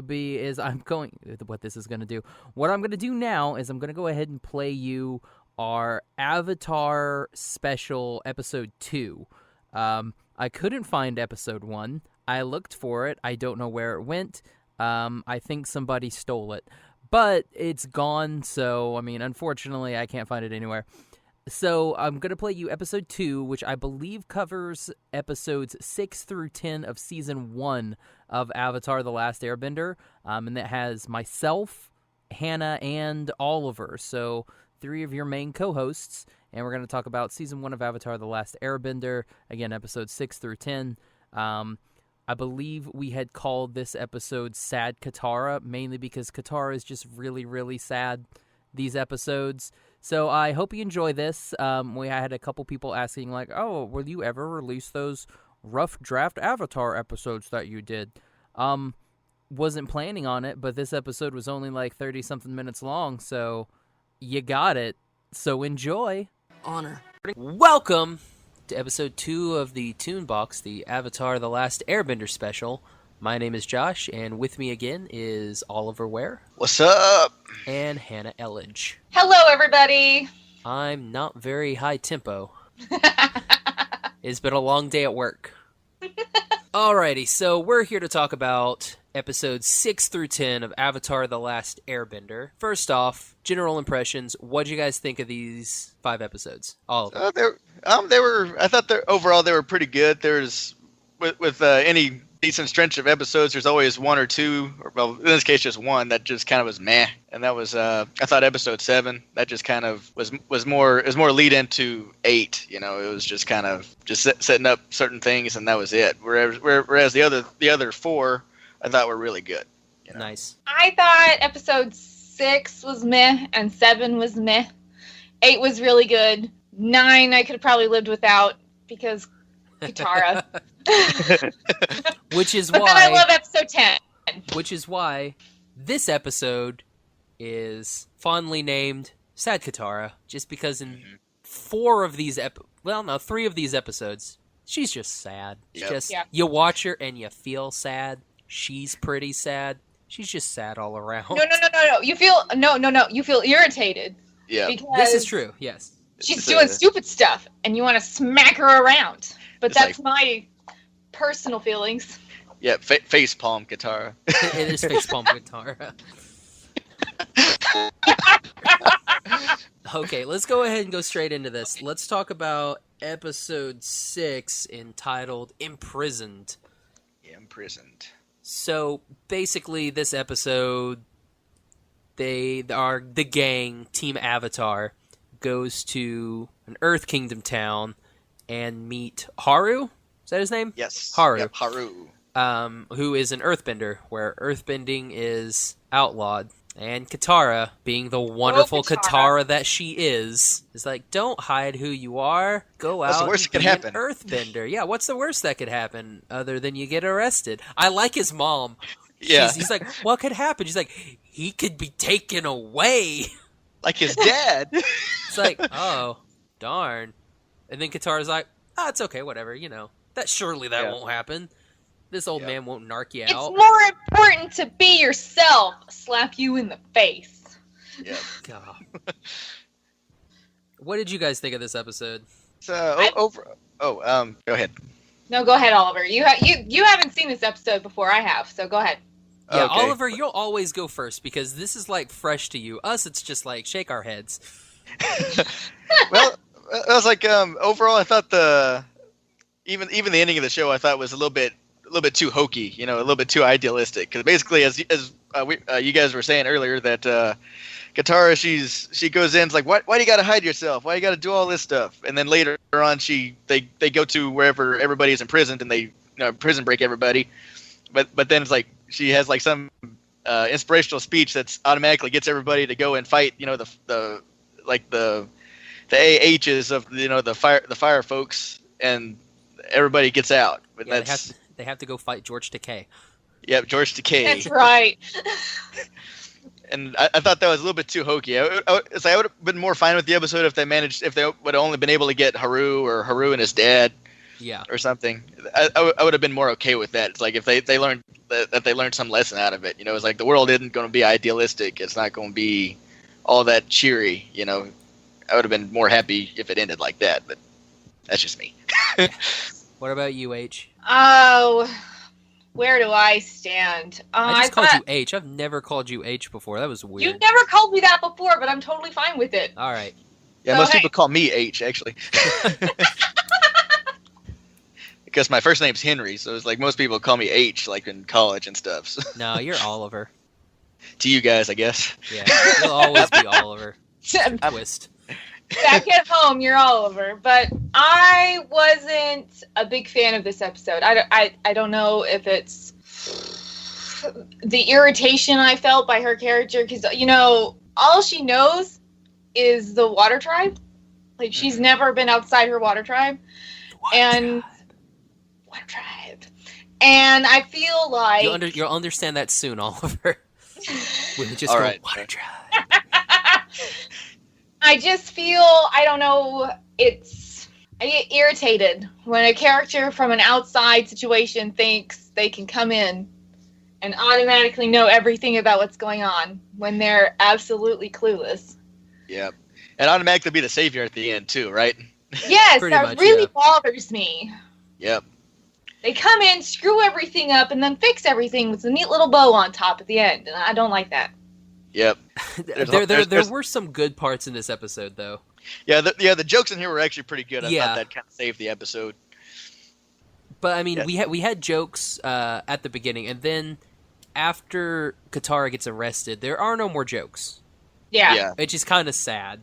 what I'm going to do now is I'm going to go ahead and play you our Avatar special episode 2. I couldn't find episode 1. I looked for it. I don't know where it went. I think somebody stole it. But it's gone, so, I mean, unfortunately, I can't find it anywhere. So I'm going to play you episode 2, which I believe covers episodes 6 through 10 of season 1 of Avatar: The Last Airbender. And that has myself, Hanna, and Oliver. So 3 of your main co-hosts. And we're going to talk about season 1 of Avatar: The Last Airbender. Again, episodes 6 through 10. I believe we had called this episode Sad Katara, mainly because Katara is just really, really sad these episodes. So I hope you enjoy this. We had a couple people asking, like, oh, will you ever release those rough draft Avatar episodes that you did? Wasn't planning on it, but this episode was only like 30-something minutes long, so you got it. So enjoy. Honor. Welcome to episode 2 of the Toon Box, the Avatar: The Last Airbender special. My name is Josh, and with me again is Oliver Ware. What's up? And Hanna Elledge. Hello, everybody. I'm not very high tempo. It's been a long day at work. Alrighty, so we're here to talk about episodes 6 through 10 of Avatar: The Last Airbender. First off, general impressions. What'd you guys think of these 5 episodes? All of them. I thought overall they were pretty good. There's with any decent stretch of episodes, there's always 1 or 2, or well, in this case, just 1 that just kind of was meh. And that was I thought episode 7 that just kind of was more lead into 8. You know, it was just kind of just setting up certain things, and that was it. Whereas the other 4 I thought were really good. You know? Nice. I thought episode 6 was meh and 7 was meh. 8 was really good. 9 I could have probably lived without because Katara. Which is but why then I love episode 10. Which is why this episode is fondly named Sad Katara, just because in 3 of these episodes, she's just sad. It's you watch her and you feel sad. She's pretty sad. She's just sad all around. No. You feel irritated. Yeah. This is true, yes. She's doing stupid stuff, and you want to smack her around. But that's my personal feelings. Yeah, facepalm Katara. It is facepalm Katara. Okay, let's go ahead and go straight into this. Let's talk about episode 6, entitled Imprisoned. Yeah, Imprisoned. So, basically, this episode, the gang, Team Avatar, goes to an Earth Kingdom town and meet Haru. Is that his name? Yes. Haru. Yep, Haru. Who is an earthbender, where earthbending is outlawed. And Katara, being the wonderful Katara that she is like, don't hide who you are. Go out and be an earthbender. Yeah, what's the worst that could happen other than you get arrested? I like his mom. Yeah. He's like, what could happen? She's like, he could be taken away. Like his dad. It's like, oh, darn. And then Katara's like, it's okay, whatever, that won't happen. This old man won't narc you out. It's more important to be yourself. Slap you in the face. Yeah. God. What did you guys think of this episode? Go ahead. No, go ahead, Oliver. You haven't seen this episode before I have, so go ahead. Yeah, okay. Oliver, you'll always go first because this is like fresh to you. Us, it's just like shake our heads. Well, I was like, overall, I thought even the ending of the show I thought was a little bit too hokey, a little bit too idealistic. Because basically, as you guys were saying earlier, that Katara, she goes in, it's like, why do you got to hide yourself? Why do you got to do all this stuff? And then later on, they go to wherever everybody is imprisoned, and they prison break everybody. But then it's like she has like some inspirational speech that's automatically gets everybody to go and fight. The AHs of the fire folks, and everybody gets out. But they have to go fight George Takei. Yep, George Takei. That's right. And I thought that was a little bit too hokey. I would have been more fine with the episode if they would have only been able to get Haru and his dad, or something. I would have been more okay with that. It's like if they learned that they learned some lesson out of it. You know, it's like the world isn't going to be idealistic. It's not going to be all that cheery. You know, I would have been more happy if it ended like that. But that's just me. What about you, H? Oh, where do I stand? I just called you H. I've never called you H before. That was weird. You've never called me that before, but I'm totally fine with it. All right. Yeah, most people call me H, actually. Because my first name's Henry, so it's like most people call me H, like in college and stuff. So. No, you're Oliver. To you guys, I guess. Yeah, you'll always be Oliver. Twist. Back at home, you're Oliver. But I wasn't a big fan of this episode. I don't know if it's the irritation I felt by her character, because, you know, all she knows is the water tribe. Like, she's never been outside her water tribe. Water tribe. And I feel like... You'll understand that soon, Oliver. When you just all go, right. water tribe. I just feel, I don't know, I get irritated when a character from an outside situation thinks they can come in and automatically know everything about what's going on when they're absolutely clueless. Yep. And automatically be the savior at the end, too, right? Yes, Pretty that much, really yeah. bothers me. Yep. They come in, screw everything up, and then fix everything with a neat little bow on top at the end, and I don't like that. Yep. There were some good parts in this episode, though. Yeah, the jokes in here were actually pretty good. I thought that kind of saved the episode. But I mean, we had jokes at the beginning, and then after Katara gets arrested, there are no more jokes. Yeah. Which is kind of sad.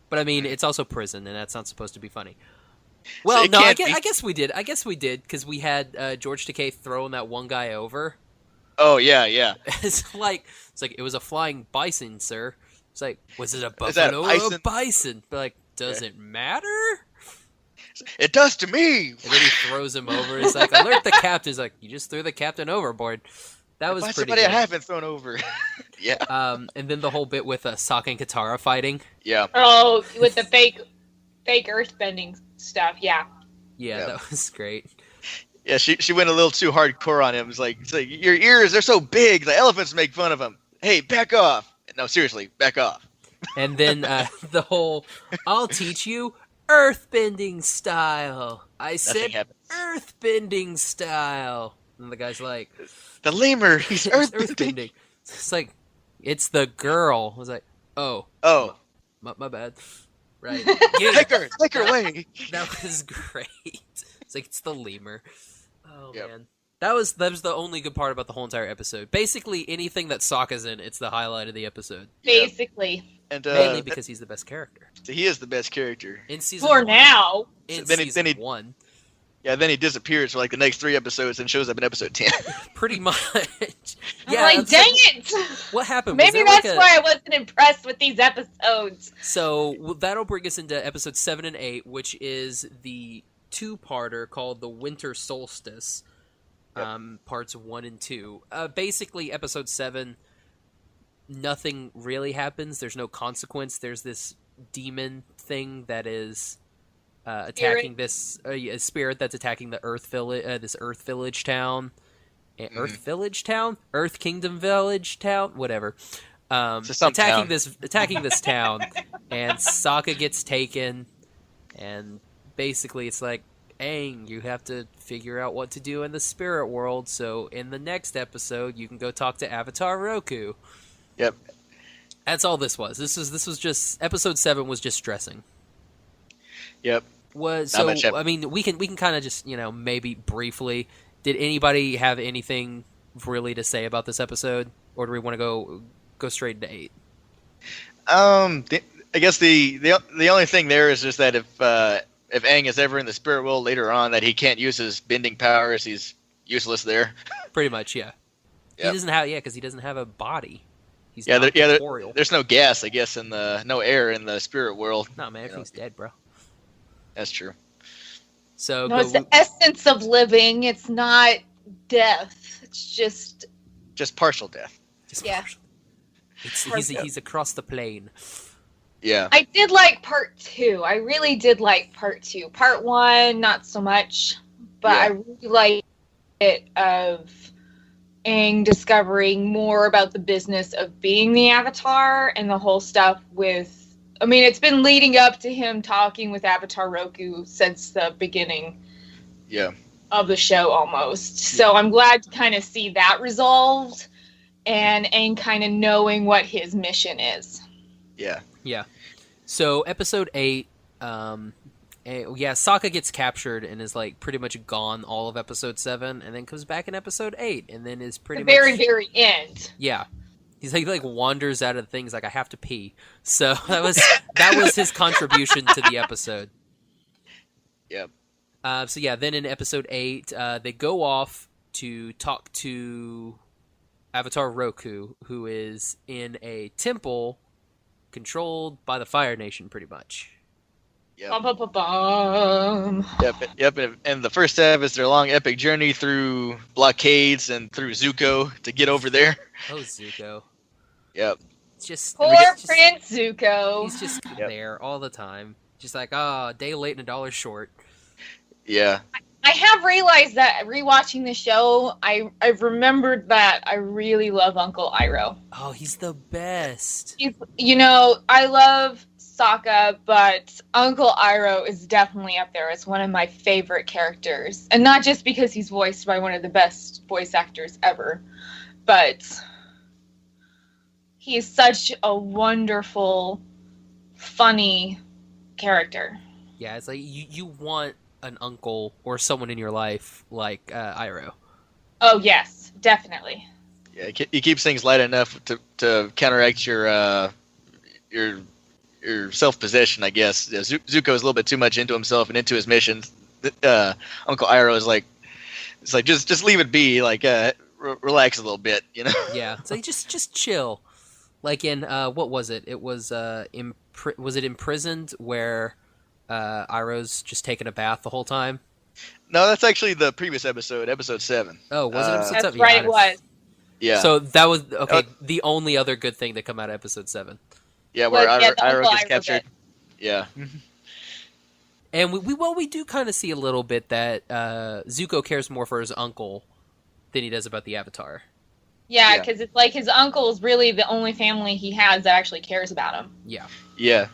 But I mean, it's also prison, and that's not supposed to be funny. Well, So no, I guess we did. I guess we did, because we had George Takei throwing that one guy over. Oh, yeah. It's like it was a flying bison, sir. It's like, was it a Is that a buffalo or a bison? bison? But like, does it matter? It does to me. And then he throws him over. It's like, alert the captain. He's like, you just threw the captain overboard. That was Why pretty somebody good. I haven't thrown over. Yeah. And then the whole bit with Sokka and Katara fighting. Yeah. Oh, with the fake earthbending stuff, yeah. Yeah, that was great. Yeah, she went a little too hardcore on him. It's like your ears, they're so big. The elephants make fun of them. Hey, back off. No, seriously, back off. And then the whole, I'll teach you earthbending style. I said happens. earthbending style. And the guy's like, The lemur, he's earthbending. earthbending. It's like, it's the girl. I was like, oh, my bad. Right. Take her away. That was great. It's like, it's the lemur. Oh, Yep. man. That was the only good part about the whole entire episode. Basically, anything that Sokka's in, it's the highlight of the episode. Basically. And Mainly because he's the best character. he is the best character. In season For one. now. In Then season he- one. Yeah, then he disappears for like the next 3 episodes and shows up in episode 10. Pretty much. I'm like, dang it! What happened? Was Maybe there that's why I wasn't impressed with these episodes. So that'll bring us into episode 7 and 8, which is the 2-parter called The Winter Solstice, parts 1 and 2. Basically, episode 7, nothing really happens. There's no consequence. There's this demon thing that is attacking this a spirit that's attacking the Earth Village, this Earth Village town. Earth Village town? Earth Kingdom Village town? Whatever. Attacking this town, and Sokka gets taken, and basically it's like, Aang, you have to figure out what to do in the spirit world, so in the next episode you can go talk to Avatar Roku. Yep. That's all this was. This was just episode 7 was just stressing. Yep. I mean, we can kind of just, maybe briefly. Did anybody have anything really to say about this episode, or do we want to go straight into 8? I guess the only thing there is just that if Aang is ever in the spirit world later on, that he can't use his bending powers, he's useless there. Pretty much, yeah. Yep. He doesn't have, because he doesn't have a body. He's corporeal. There's no gas, I guess, no air in the spirit world. No, man, everything's dead, bro. That's true. So No, it's the essence of living. It's not death. It's just just partial death. Just Yeah. partial. He's across the plane. Yeah. I did like part 2. I really did like part 2. Part 1, not so much, but I really liked it of Aang discovering more about the business of being the Avatar and the whole stuff with. I mean, it's been leading up to him talking with Avatar Roku since the beginning. Yeah. Of the show almost. So I'm glad to kind of see that resolved and kind of knowing what his mission is. Yeah. Yeah. So episode 8, Sokka gets captured and is like pretty much gone all of episode 7, and then comes back in episode 8, and then is pretty much very, very end. Yeah. He's like wanders out of things like I have to pee. So that was his contribution to the episode. Yep. Then in episode 8, they go off to talk to Avatar Roku, who is in a temple controlled by the Fire Nation, pretty much. Yep. Bum, bum, bum, bum. Yep. And the first step is their long epic journey through blockades and through Zuko to get over there. Oh, Zuko. Yep. It's just Poor Prince Zuko. He's just there all the time. Just like, a day late and $1 short. Yeah. I have realized that rewatching the show, I've remembered that I really love Uncle Iroh. Oh, he's the best. I love Sokka, but Uncle Iroh is definitely up there. It's one of my favorite characters. And not just because he's voiced by one of the best voice actors ever, but he's such a wonderful, funny character. Yeah, it's like you want an uncle or someone in your life like Iroh. Oh yes, definitely. Yeah, he keeps things light enough to counteract your self-possession, I guess. Yeah, Zuko is a little bit too much into himself and into his missions. Uncle Iroh is like, it's like just leave it be, like relax a little bit, you know. Yeah, it's like just chill. Like in what was it? It was was it Imprisoned where Iroh's just taking a bath the whole time? No, that's actually the previous episode 7. Oh, was it episode 7? That's right, it was. Yeah. So that was the only other good thing to come out of episode 7. Yeah, where the Iroh Uncle gets Iroh captured. bit. Yeah. And we do kind of see a little bit that Zuko cares more for his uncle than he does about the Avatar. Yeah, Yeah. because it's like his uncle is really the only family he has that actually cares about him. Yeah. Yeah.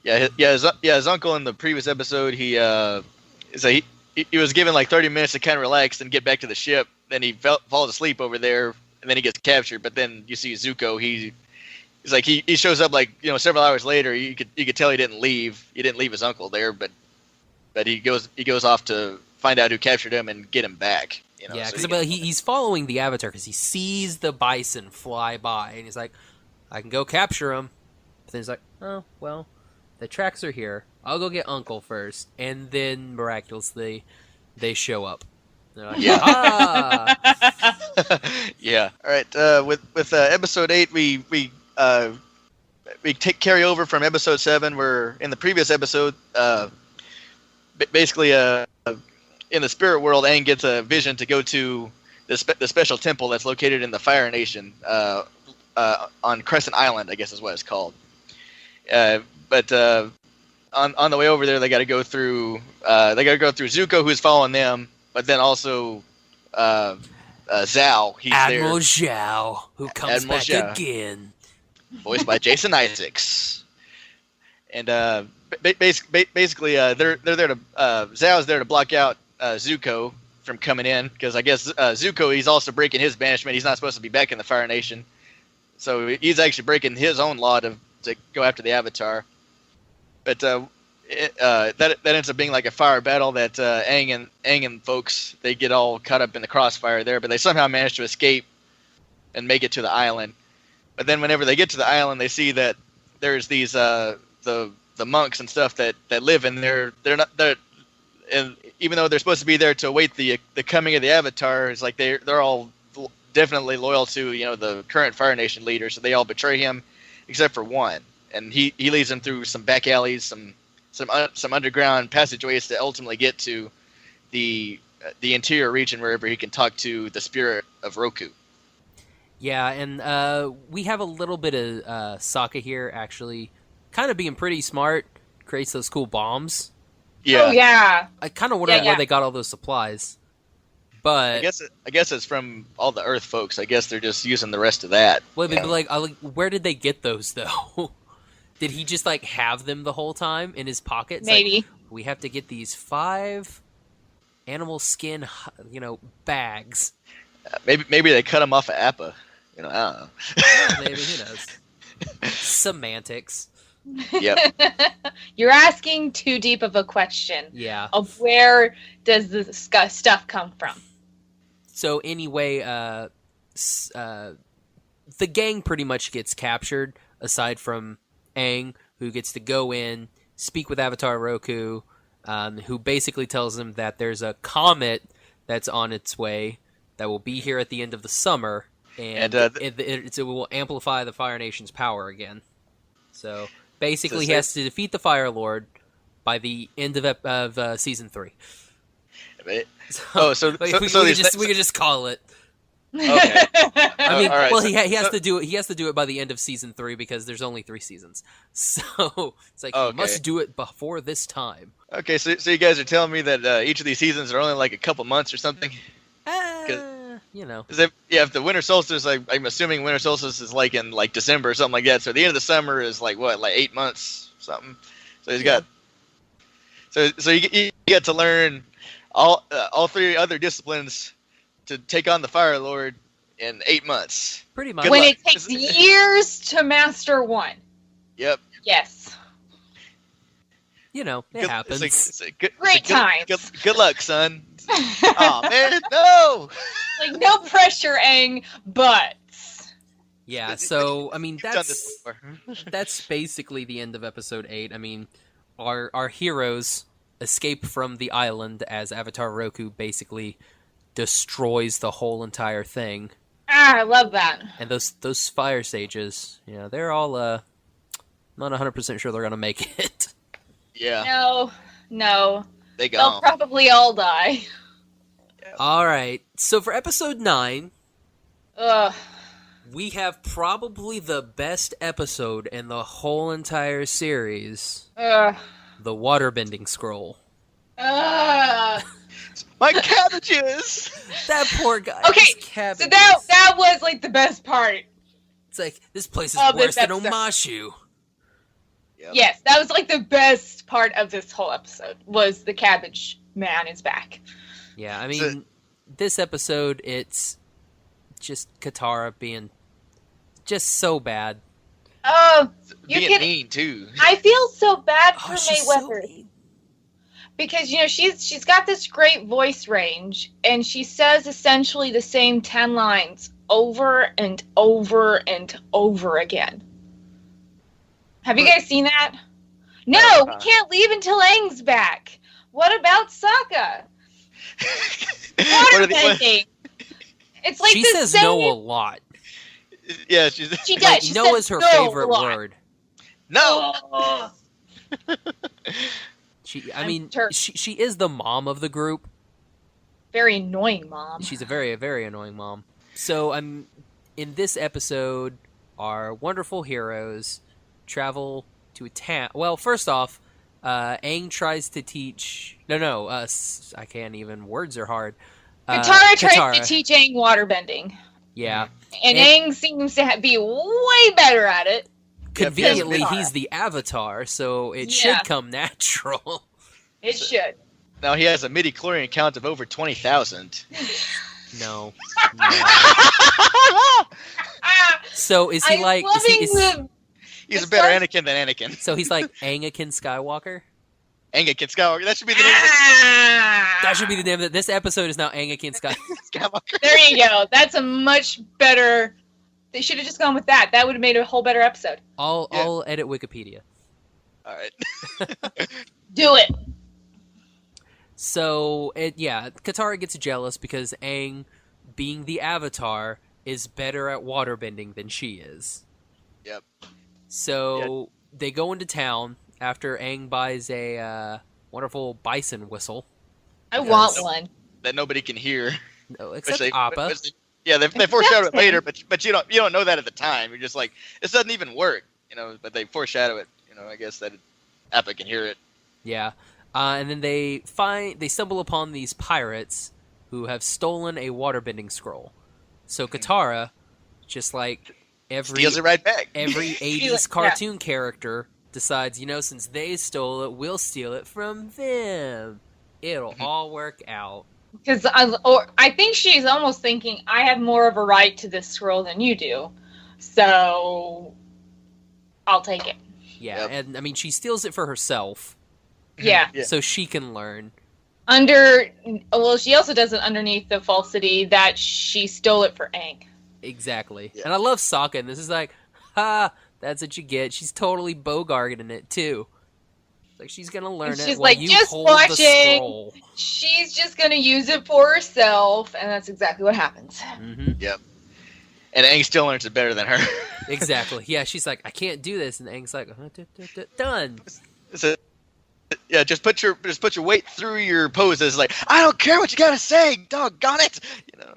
His uncle in the previous episode, he was given like 30 minutes to kind of relax and get back to the ship. Then he falls asleep over there, and then he gets captured. But then you see Zuko, he's like he shows up like several hours later. You could tell he didn't leave. He didn't leave his uncle there, but he goes off to find out who captured him and get him back. Yeah, so because he's following the Avatar because he sees the bison fly by, and he's like, I can go capture him. But then he's like, oh, well, the tracks are here. I'll go get Uncle first. And then, miraculously, they show up. They're like, yeah. Yeah. All right. With episode 8, we carry over from episode 7, where in the previous episode, basically, in the spirit world, Aang gets a vision to go to the special temple that's located in the Fire Nation on Crescent Island, I guess is what it's called. But on the way over there, they got to go through Zuko, who's following them, but then also Zhao. He's Admiral there. Zhao, who comes Admiral back Zhao. again. Voiced by Jason Isaacs. And basically, they're there to Zhao's there to block out Zuko from coming in, because I guess Zuko, he's also breaking his banishment. He's not supposed to be back in the Fire Nation, so he's actually breaking his own law to go after the Avatar. But that ends up being like a fire battle that Aang and folks, they get all caught up in the crossfire there, but they somehow manage to escape and make it to the island. But then whenever they get to the island, they see that there's these the monks and stuff that live in there. And even though they're supposed to be there to await the coming of the Avatar, it's like they're all definitely loyal to the current Fire Nation leader, so they all betray him except for one, and he leads them through some back alleys, some underground passageways to ultimately get to the interior region wherever he can talk to the spirit of Roku. Yeah, and we have a little bit of Sokka here, actually, kind of being pretty smart, creates those cool bombs. Yeah. Oh yeah. I kind of wonder where they got all those supplies. But I guess it's from all the Earth folks. I guess they're just using the rest of that. Wait, but like, where did they get those though? Did he just like have them the whole time in his pocket? It's Maybe. Like, we have to get these 5 animal skin, bags. Maybe they cut them off of Appa. I don't know. Yeah, maybe who knows? Semantics. Yep. You're asking too deep of a question. Yeah. Of where does the stuff come from? So anyway, the gang pretty much gets captured, aside from Aang, who gets to go in, speak with Avatar Roku, who basically tells them that there's a comet that's on its way that will be here at the end of the summer, and it will amplify the Fire Nation's power again. So basically, he has to defeat the Fire Lord by the end of season 3. So we could just call it. Okay. I mean, right, he has to do it. He has to do it by the end of season 3 because there's only 3 seasons. So it's like he must do it before this time. Okay, so you guys are telling me that each of these seasons are only like a couple months or something? If the winter solstice, I'm assuming winter solstice is like in like December or something like that. So the end of the summer is like what, like 8 months, something. So he's got. So you get to learn all 3 other disciplines to take on the Fire Lord in 8 months. Pretty much. When it takes years to master one. Yep. Yes. It happens. Great times. Good luck, son. Oh man, no. Like no pressure, Aang, but. Yeah. So I mean, that's basically the end of episode 8. I mean, our heroes escape from the island as Avatar Roku basically destroys the whole entire thing. I love that. And those fire sages, they're all not 100% sure they're gonna make it. Yeah. No. They'll probably all die. All right. So for episode 9, we have probably the best episode in the whole entire series. The waterbending scroll. My cabbages! That poor guy. Okay, so that was like the best part. It's like, this place is worse than Omashu. Yep. Yes, that was like the best part of this whole episode, was the cabbage man is back. Yeah, I mean, this episode, it's just Katara being just so bad. Oh, being mean, too. I feel so bad for she's Mayweather. so mean. Because, she's got this great voice range, and she says essentially the same 10 lines over and over and over again. Have you guys seen that? No, we can't leave until Aang's back. What about Sokka? Waterbending. It's like she the says same... no a lot. Yeah, she does. Like, she no says is her no favorite a lot. word. No. She is the mom of the group. Very annoying mom. She's a very, very annoying mom. So in this episode, our wonderful heroes travel to a town. Well, first off, Aang tries to teach. I can't even. Words are hard. Katara tries to teach Aang waterbending. Yeah, and Aang seems to be way better at it. Conveniently, he's the Avatar, so it should come natural. It should. Now he has a midi-chlorian count of over 20,000. No. So is he like? He's a better Anakin than Anakin. So he's like Anakin Skywalker? Anakin Skywalker. That should be the name. That should be the name. This episode is now Anakin Skywalker. There you go. That's a much better. They should have just gone with that. That would have made a whole better episode. I'll edit Wikipedia. All right. Do it. So Katara gets jealous because Aang, being the Avatar, is better at waterbending than she is. Yep. So they go into town after Aang buys a wonderful bison whistle. I want one. That nobody can hear. No, except Appa. Yeah, they foreshadow it later, but you don't know that at the time. You're just like, this doesn't even work, But they foreshadow it, I guess that Appa can hear it. Yeah, and then they stumble upon these pirates who have stolen a waterbending scroll. So Katara, just like steals it right back. Every 80s cartoon character decides, since they stole it, we'll steal it from them. It'll all work out. Because I think she's almost thinking, I have more of a right to this scroll than you do, so I'll take it. Yeah, and I mean, she steals it for herself. Yeah. So she can learn. She also does it underneath the falsity that she stole it for Aang. Exactly. Yeah. And I love Sokka, and this is like, that's what you get. She's totally bogarting it, too. Like, she's gonna learn it she's while like, you just hold watching. the scroll. She's just gonna use it for herself, and that's exactly what happens. Mm-hmm. Yep. And Aang still learns it better than her. Exactly. Yeah, she's like, I can't do this, and Aang's like, done. So, yeah, just put your weight through your poses. Like, I don't care what you gotta say, doggone it.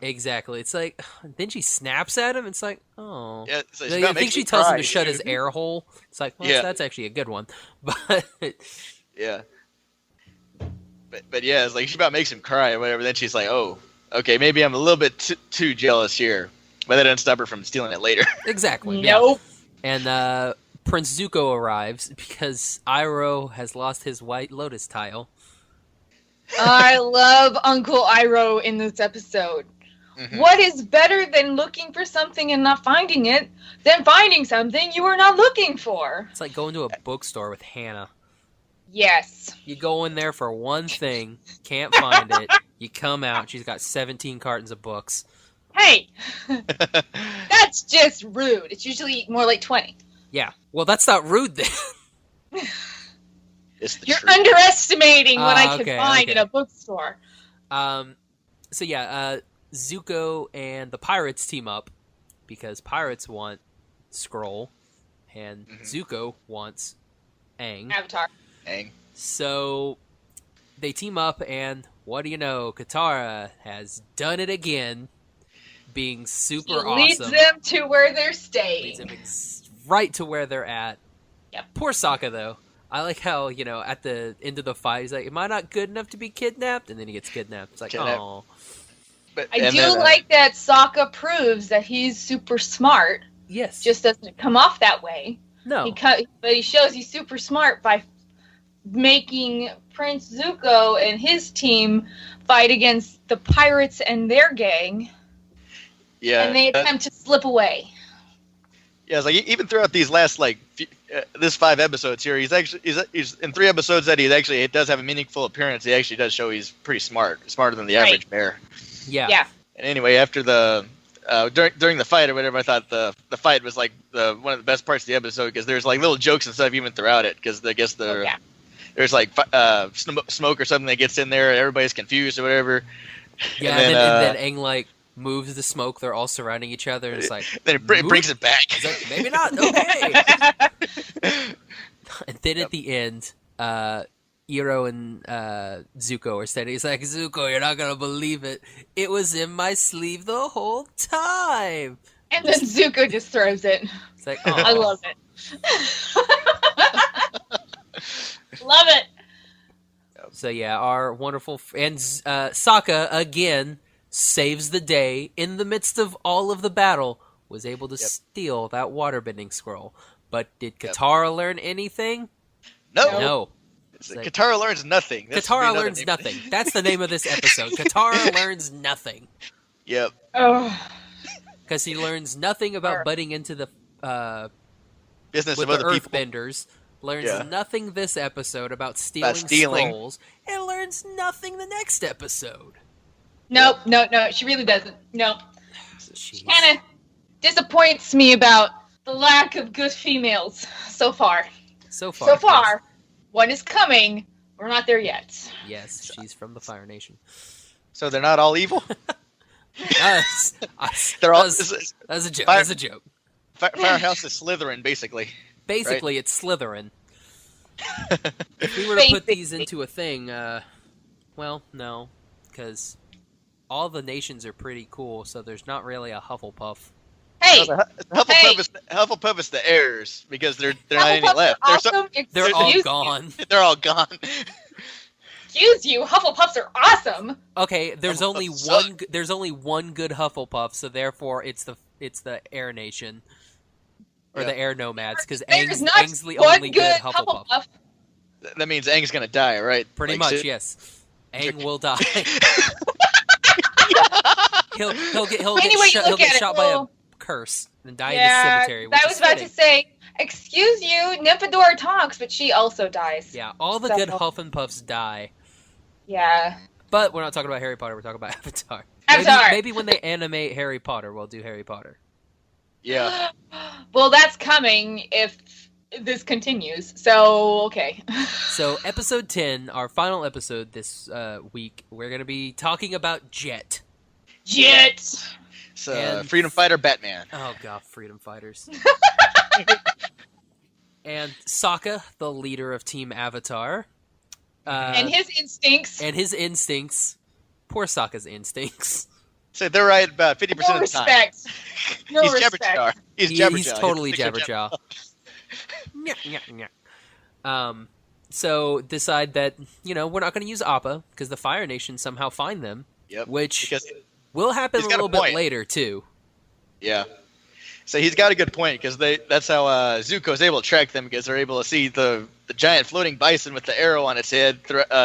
Exactly. It's like, then she snaps at him. It's like, oh. Yeah, so I think she tells him to shut his air hole. It's like, well, that's actually a good one. But yeah. But yeah, it's like she about makes him cry or whatever. Then she's like, oh, okay, maybe I'm a little bit too jealous here, but that doesn't stop her from stealing it later. Exactly. Nope. Yeah. And Prince Zuko arrives because Iroh has lost his White Lotus tile. I love Uncle Iroh in this episode. Mm-hmm. What is better than looking for something and not finding it than finding something you were not looking for? It's like going to a bookstore with Hanna. Yes. You go in there for one thing, can't find it. You come out, she's got 17 cartons of books. Hey! That's just rude. It's usually more like 20. Yeah. Well, that's not rude then. You're underestimating what I can find in a bookstore. So yeah, Zuko and the pirates team up because pirates want Scroll and Zuko wants Aang. Avatar. Aang. So they team up and what do you know? Katara has done it again, being super awesome. Leads them to where they're staying. Leads them right to where they're at. Yep. Poor Sokka though. I like how, at the end of the fight, he's like, am I not good enough to be kidnapped? And then he gets kidnapped. It's like, oh. I do like that Sokka proves that he's super smart. Yes. Just doesn't come off that way. No. But he shows he's super smart by making Prince Zuko and his team fight against the pirates and their gang. Yeah. And they attempt to slip away. Yeah, it's like even throughout these last this 5 episodes here, he's in 3 episodes that he does have a meaningful appearance. He actually does show he's pretty smarter than the average bear. Yeah. Yeah. And anyway, after the during the fight or whatever, I thought the fight was like one of the best parts of the episode because there's like little jokes and stuff even throughout it because I guess there's like smoke or something that gets in there and everybody's confused or whatever. Yeah, and then Aang like moves the smoke. They're all surrounding each other. And it's like then it brings it back. It's like, maybe not. Okay. And then at the end, Iroh and Zuko are standing. He's like, Zuko, you're not gonna believe it. It was in my sleeve the whole time. And then Zuko just throws it. It's like, I love it. Love it. So yeah, our wonderful and Sokka again saves the day in the midst of all of the battle. Was able to steal that waterbending scroll. But did Katara learn anything? No. Like, Katara learns nothing. Katara learns nothing. That's the name of this episode. Katara learns nothing. Yep. Because he learns nothing about butting into the business with of the other people. Earthbenders. Learns nothing this episode about stealing scrolls. And learns nothing the next episode. Nope. No. She really doesn't. Nope. Jeez. Kind of disappoints me about the lack of good females so far. So far. Yes. One is coming. We're not there yet. Yes, she's from the Fire Nation. So they're not all evil? They're all. That's a joke. That's a joke. Firehouse is Slytherin, basically. Basically, right? It's Slytherin. If we were to put these into a thing, well, no, because all the nations are pretty cool, so there's not really a Hufflepuff. Hey, Hufflepuff is the heirs because they're not any left. Awesome. They're all gone. They're all gone. Excuse you, Hufflepuffs are awesome. Okay, there's only one. There's only one good Hufflepuff, so therefore it's the Air Nation or the Air Nomads because Aang's the only good Hufflepuff. That means Aang's gonna die, right? Pretty much, yes. Aang will die. he'll get shot by a curse and die in the cemetery. I was about to say, excuse you, Nymphadora talks, but she also dies. Yeah, all the good Huff and Puffs die. Yeah. But we're not talking about Harry Potter, we're talking about Avatar. Maybe when they animate Harry Potter, we'll do Harry Potter. Yeah. Well, that's coming if this continues, so okay. So episode 10, our final episode this week, we're going to be talking about Jet. So, Freedom Fighter Batman. Oh god, Freedom Fighters. And Sokka, the leader of Team Avatar. And his instincts. Poor Sokka's instincts. So they're right about 50% of the time. No respect. He's Jabberjaw. He's totally Jabberjaw. So decide that, we're not going to use Appa because the Fire Nation somehow find them. Yep. Which will happen a little bit later, too. Yeah. So he's got a good point because that's how Zuko is able to track them because they're able to see the giant floating bison with the arrow on its head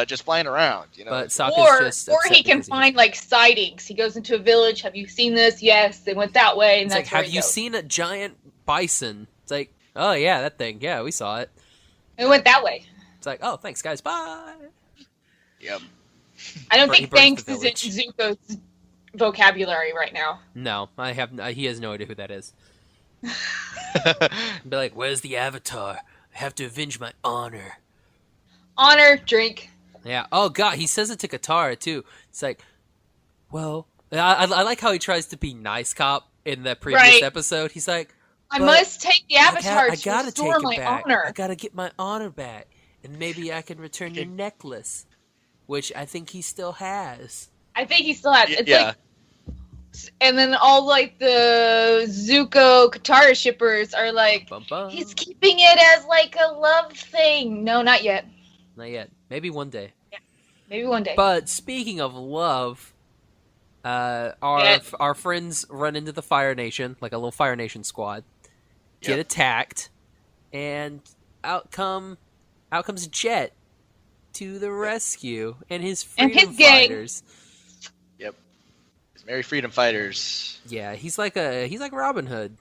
just flying around. But Sokka's or he can find sightings. He goes into a village. Have you seen this? Yes, they went that way. And it's that's have you seen a giant bison? It's like, oh yeah, that thing. Yeah, we saw it. It went that way. It's like, oh, thanks guys, bye. Yep. I don't think thanks is in Zuko's vocabulary right now. No, he has no idea who that is. Be like, where's the Avatar? I have to avenge my honor. Honor, drink. Yeah. Oh god, he says it to Katara too. It's like, well, I like how he tries to be nice cop in the previous episode. He's like, I must take the Avatar to restore my honor. I gotta get my honor back, and maybe I can return your necklace, which I think he still has. It's and then all the Zuko Katara shippers are like, he's keeping it as a love thing. No, not yet. Not yet. Maybe one day. Yeah, maybe one day. But speaking of love, our friends run into the Fire Nation, like a little Fire Nation squad, get attacked, and out comes Jet to the rescue and his freedom fighters. Yep. His merry freedom fighters. Yeah, he's like Robin Hood,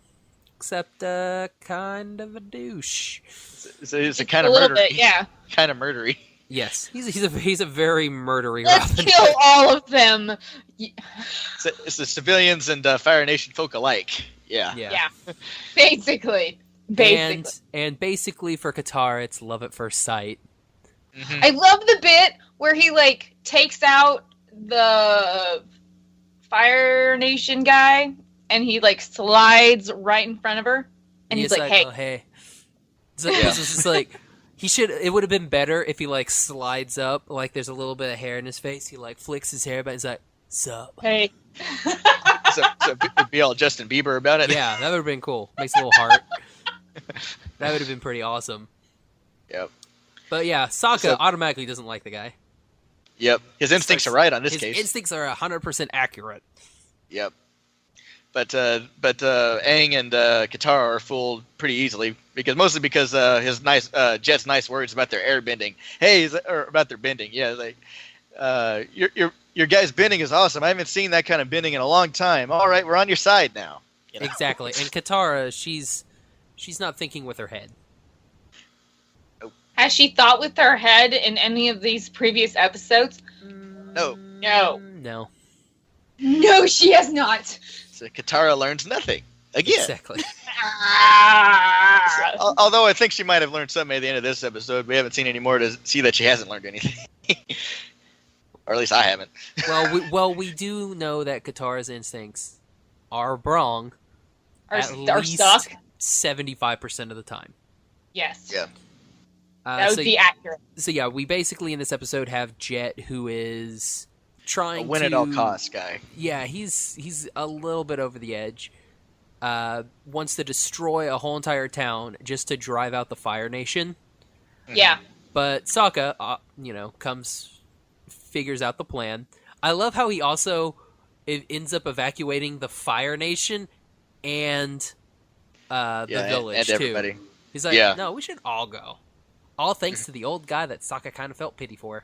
except kind of a douche. It's a kind of murdery. Bit, yeah. Kind of murdery. Yes, he's a very murdery Let's Robin kill Hood. all of them. It's the civilians and Fire Nation folk alike. Yeah. Basically. And basically for Katara, it's love at first sight. Mm-hmm. I love the bit where he takes out the Fire Nation guy and he slides right in front of her and he's like, hey. Oh, hey. It's just it would have been better if he slides up, there's a little bit of hair in his face. He flicks his hair back. He's like, sup? Hey. so be all Justin Bieber about it. Yeah, that would have been cool. Makes a little heart. That would have been pretty awesome. Yep. But yeah, Sokka automatically doesn't like the guy. Yip. His instincts are right on this case. His instincts are 100% accurate. Yep. But Aang and Katara are fooled pretty easily because his Jet's nice words about their airbending. Or about their bending. Yeah, your guy's bending is awesome. I haven't seen that kind of bending in a long time. All right, we're on your side now. Exactly. And Katara, she's not thinking with her head. Has she thought with her head in any of these previous episodes? No. No, she has not. So Katara learns nothing. Again. Exactly. Although I think she might have learned something at the end of this episode. We haven't seen any more to see that she hasn't learned anything. Or at least I haven't. We do know that Katara's instincts are wrong at least stuck 75% of the time. Yes. Yeah. That would be accurate. So yeah, we basically in this episode have Jet, who is trying win to at all costs guy. Yeah, he's a little bit over the edge. Wants to destroy a whole entire town just to drive out the Fire Nation. Yeah. But Sokka, figures out the plan. I love how he also ends up evacuating the Fire Nation and the village and too. everybody. He's like, no, we should all go. All thanks to the old guy that Sokka kind of felt pity for.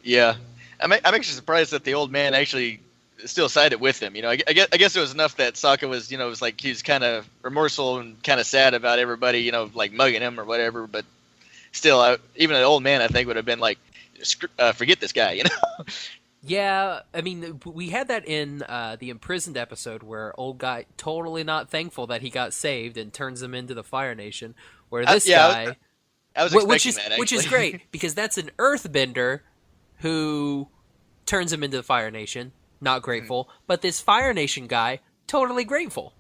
Yeah, I'm actually surprised that the old man actually still sided with him. I guess it was enough that Sokka was, was like he was kind of remorseful and kind of sad about everybody, like mugging him or whatever. But still, even an old man, I think, would have been like, forget this guy, Yeah, I mean, we had that in the Imprisoned episode where old guy totally not thankful that he got saved and turns him into the Fire Nation. Where this guy, I was expecting that, actually. Which is great because that's an Earthbender who turns him into the Fire Nation. Not grateful, but this Fire Nation guy totally grateful.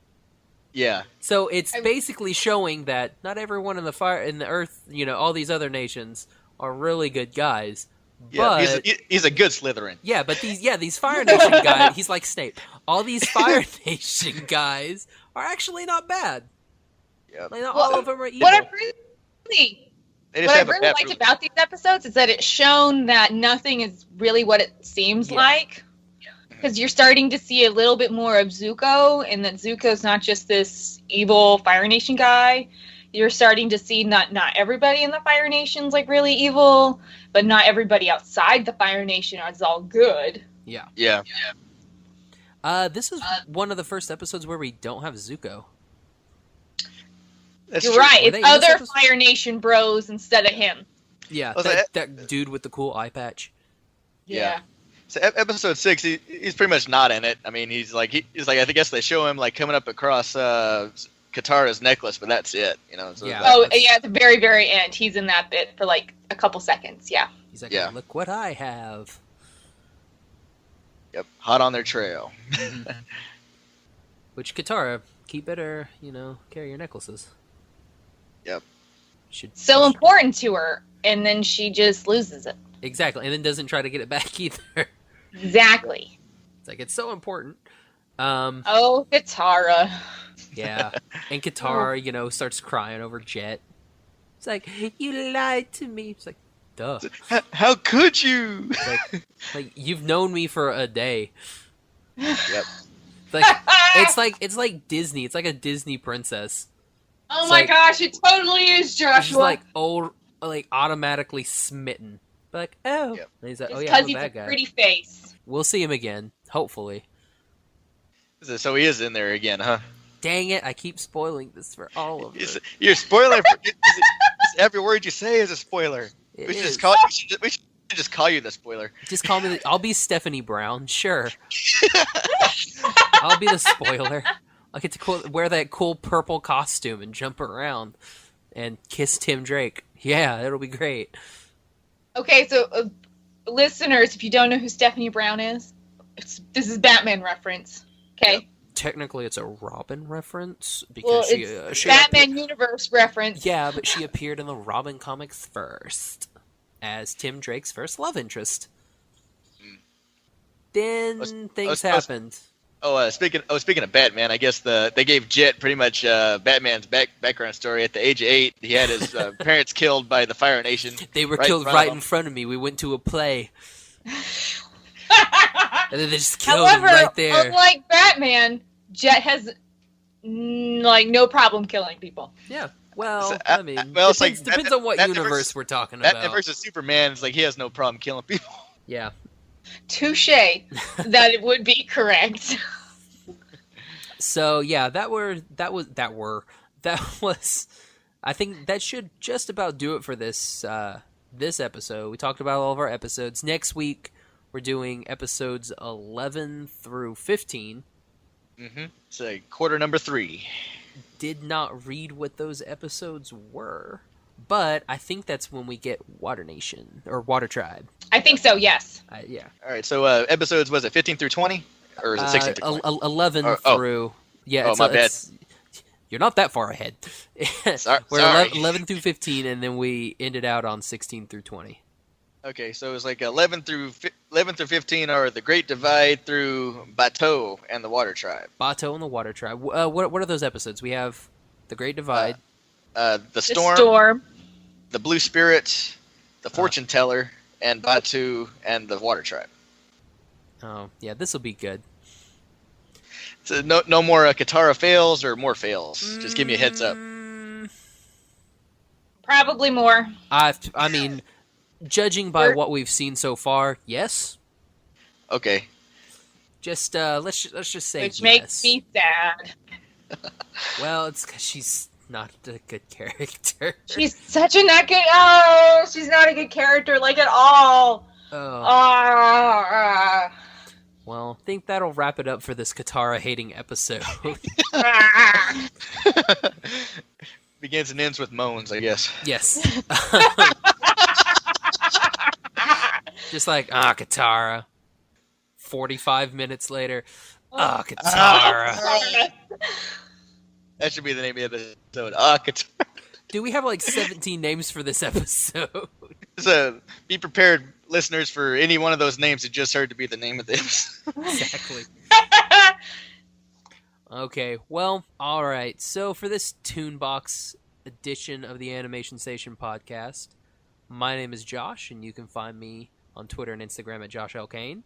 Yeah. So it's basically showing that not everyone in the Earth, all these other nations are really good guys. Yeah, but, he's a good Slytherin. Yeah, but these Fire Nation guys, he's like Snape. All these Fire Nation guys are actually not bad. Yep. Like, not all of them are evil. What I really liked group. about these episodes is that it's shown that nothing is really what it seems like. Because you're starting to see a little bit more of Zuko, and that Zuko's not just this evil Fire Nation guy. You're starting to see not everybody in the Fire Nation's like really evil, but not everybody outside the Fire Nation is all good. Yeah. Yeah. This is one of the first episodes where we don't have Zuko. That's You're true. right. Were they It's in this other episode? Fire Nation bros instead of him. Yeah, Was that dude with the cool eye patch. Yeah. So episode 6, he's pretty much not in it. I mean, he's like I guess they show him like coming up across Katara's necklace, but that's it. So Yeah. At the very, very end, he's in that bit for like a couple seconds. Yeah. He's like, look what I have. Yep, hot on their trail. Which Katara, keep better, carry your necklaces. Yep. So important to her, and then she just loses it. Exactly, and then doesn't try to get it back either. Exactly. It's like, it's so important. Katara. Yeah, and Katara, starts crying over Jet. It's like, you lied to me. It's like, duh. How could you? Like you've known me for a day. Yep. It's like Disney. It's like a Disney princess. Oh It's my like- gosh, it totally is, Joshua. She's like old, like automatically smitten. Like, oh, Yep. and he's like, Just oh yeah, because I'm a he's a bad guy. pretty face. We'll see him again, hopefully. So he is in there again, huh? Dang it! I keep spoiling this for all of them. You're spoiling. Every word you say is a spoiler. It We should is. just call you the spoiler. Just call me. I'll be Stephanie Brown. Sure. I'll be the spoiler. I'll get to wear that cool purple costume and jump around and kiss Tim Drake. Yeah, it'll be great. Okay, so listeners, if you don't know who Stephanie Brown is, this is Batman reference. Okay. Yep. Technically, it's a Robin reference Well, because it's she Batman universe reference. Yeah, but she appeared in the Robin comics first as Tim Drake's first love interest. Then things happened. Speaking of Batman, I guess they gave Jet pretty much Batman's background story. At the age of 8, he had his parents killed by the Fire Nation. They were right killed in front right of in him. front of me. We went to a play. And then they just killed him However, right there. unlike Batman, Jet has no problem killing people. Yeah. Well, So, I mean, well, it's depends, like depends on what Batman universe versus- we're talking Batman about. versus Superman is like he has no problem killing people. Yeah. Touche. That it would be correct. So yeah, that was. I think that should just about do it for this this episode. We talked about all of our episodes. Next week we're doing episodes 11 through 15. Mm-hmm. It's like quarter number 3. Did not read what those episodes were, but I think that's when we get Water Nation or Water Tribe. I think so, yes. Yeah. All right, so episodes, was it 15 through 20? Or is it 16 through 20? 11 Oh. through. Yeah, Oh, it's, my bad. it's- you're not that far ahead. Sorry. We're 11 through 15, and then we ended out on 16 through 20. Okay, so it's like 11 through 15 are the Great Divide through Bateau and the Water Tribe. Bateau and the Water Tribe. What are those episodes? We have the Great Divide. The The Storm, storm. the Blue Spirit, the Fortune Teller, and Bateau and the Water Tribe. Oh, yeah, this will be good. So no more Katara fails or more fails. Just give me a heads up. Probably more. I mean, judging by what we've seen so far, yes. Okay. Just let's just say Which yes. makes me sad. Well, it's because she's not a good character. She's such a not good. Oh, she's not a good character, like at all. Oh. Well, I think that'll wrap it up for this Katara hating episode. Begins and ends with moans, I guess. Yes. Just like, Katara. 45 minutes later, Katara. That should be the name of the episode. Katara. Do we have like 17 names for this episode? So be prepared, listeners, for any one of those names you just heard to be the name of this. Exactly. Okay, well, alright. So for this Toonbox edition of the Animation Station podcast, my name is Josh, and you can find me on Twitter and Instagram at Josh L. Kane.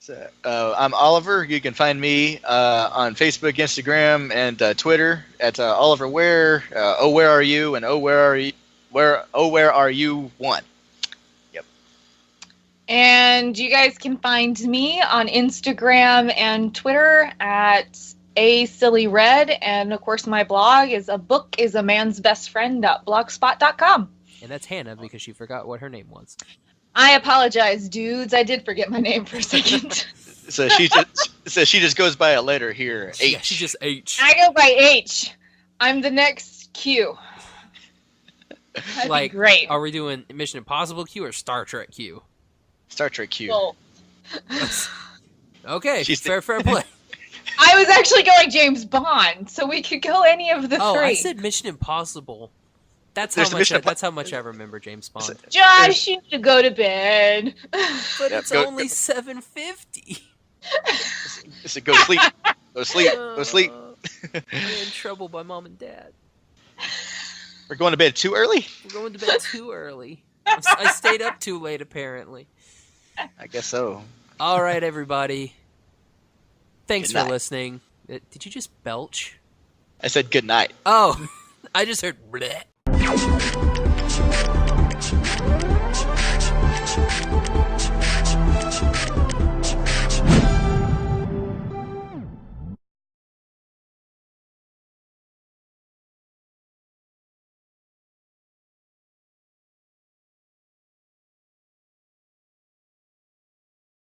So, I'm Oliver. You can find me on Facebook, Instagram, and Twitter at Oliver Where, Oh Where Are You, and Oh Where Are You 1. Yep. And you guys can find me on Instagram and Twitter at asillyred, and of course my blog is abookisamансbestfriend.blogspot.com. And that's Hannah, because she forgot what her name was. I apologize, dudes. I did forget my name for a second. So she just goes by a letter here, H. Yeah, she just H. I go by H. I'm the next Q. That'd Like, be great. Are we doing Mission Impossible Q or Star Trek Q? Star Trek Q. Well, Okay, She's fair play. I was actually going James Bond, so we could go any of the Oh, three. I said Mission Impossible. That's There's how Mission much I remember James Bond. Josh, you need to go to bed. But Yep, it's go- only 7:50. So go sleep. Go sleep. Go sleep. I'm in trouble by mom and dad. We're going to bed too early? We're going to bed too early. I stayed up too late, apparently. I guess so. All right, everybody. Thanks Good for night. listening. Did you just belch? I said good night. Oh, I just heard bleh.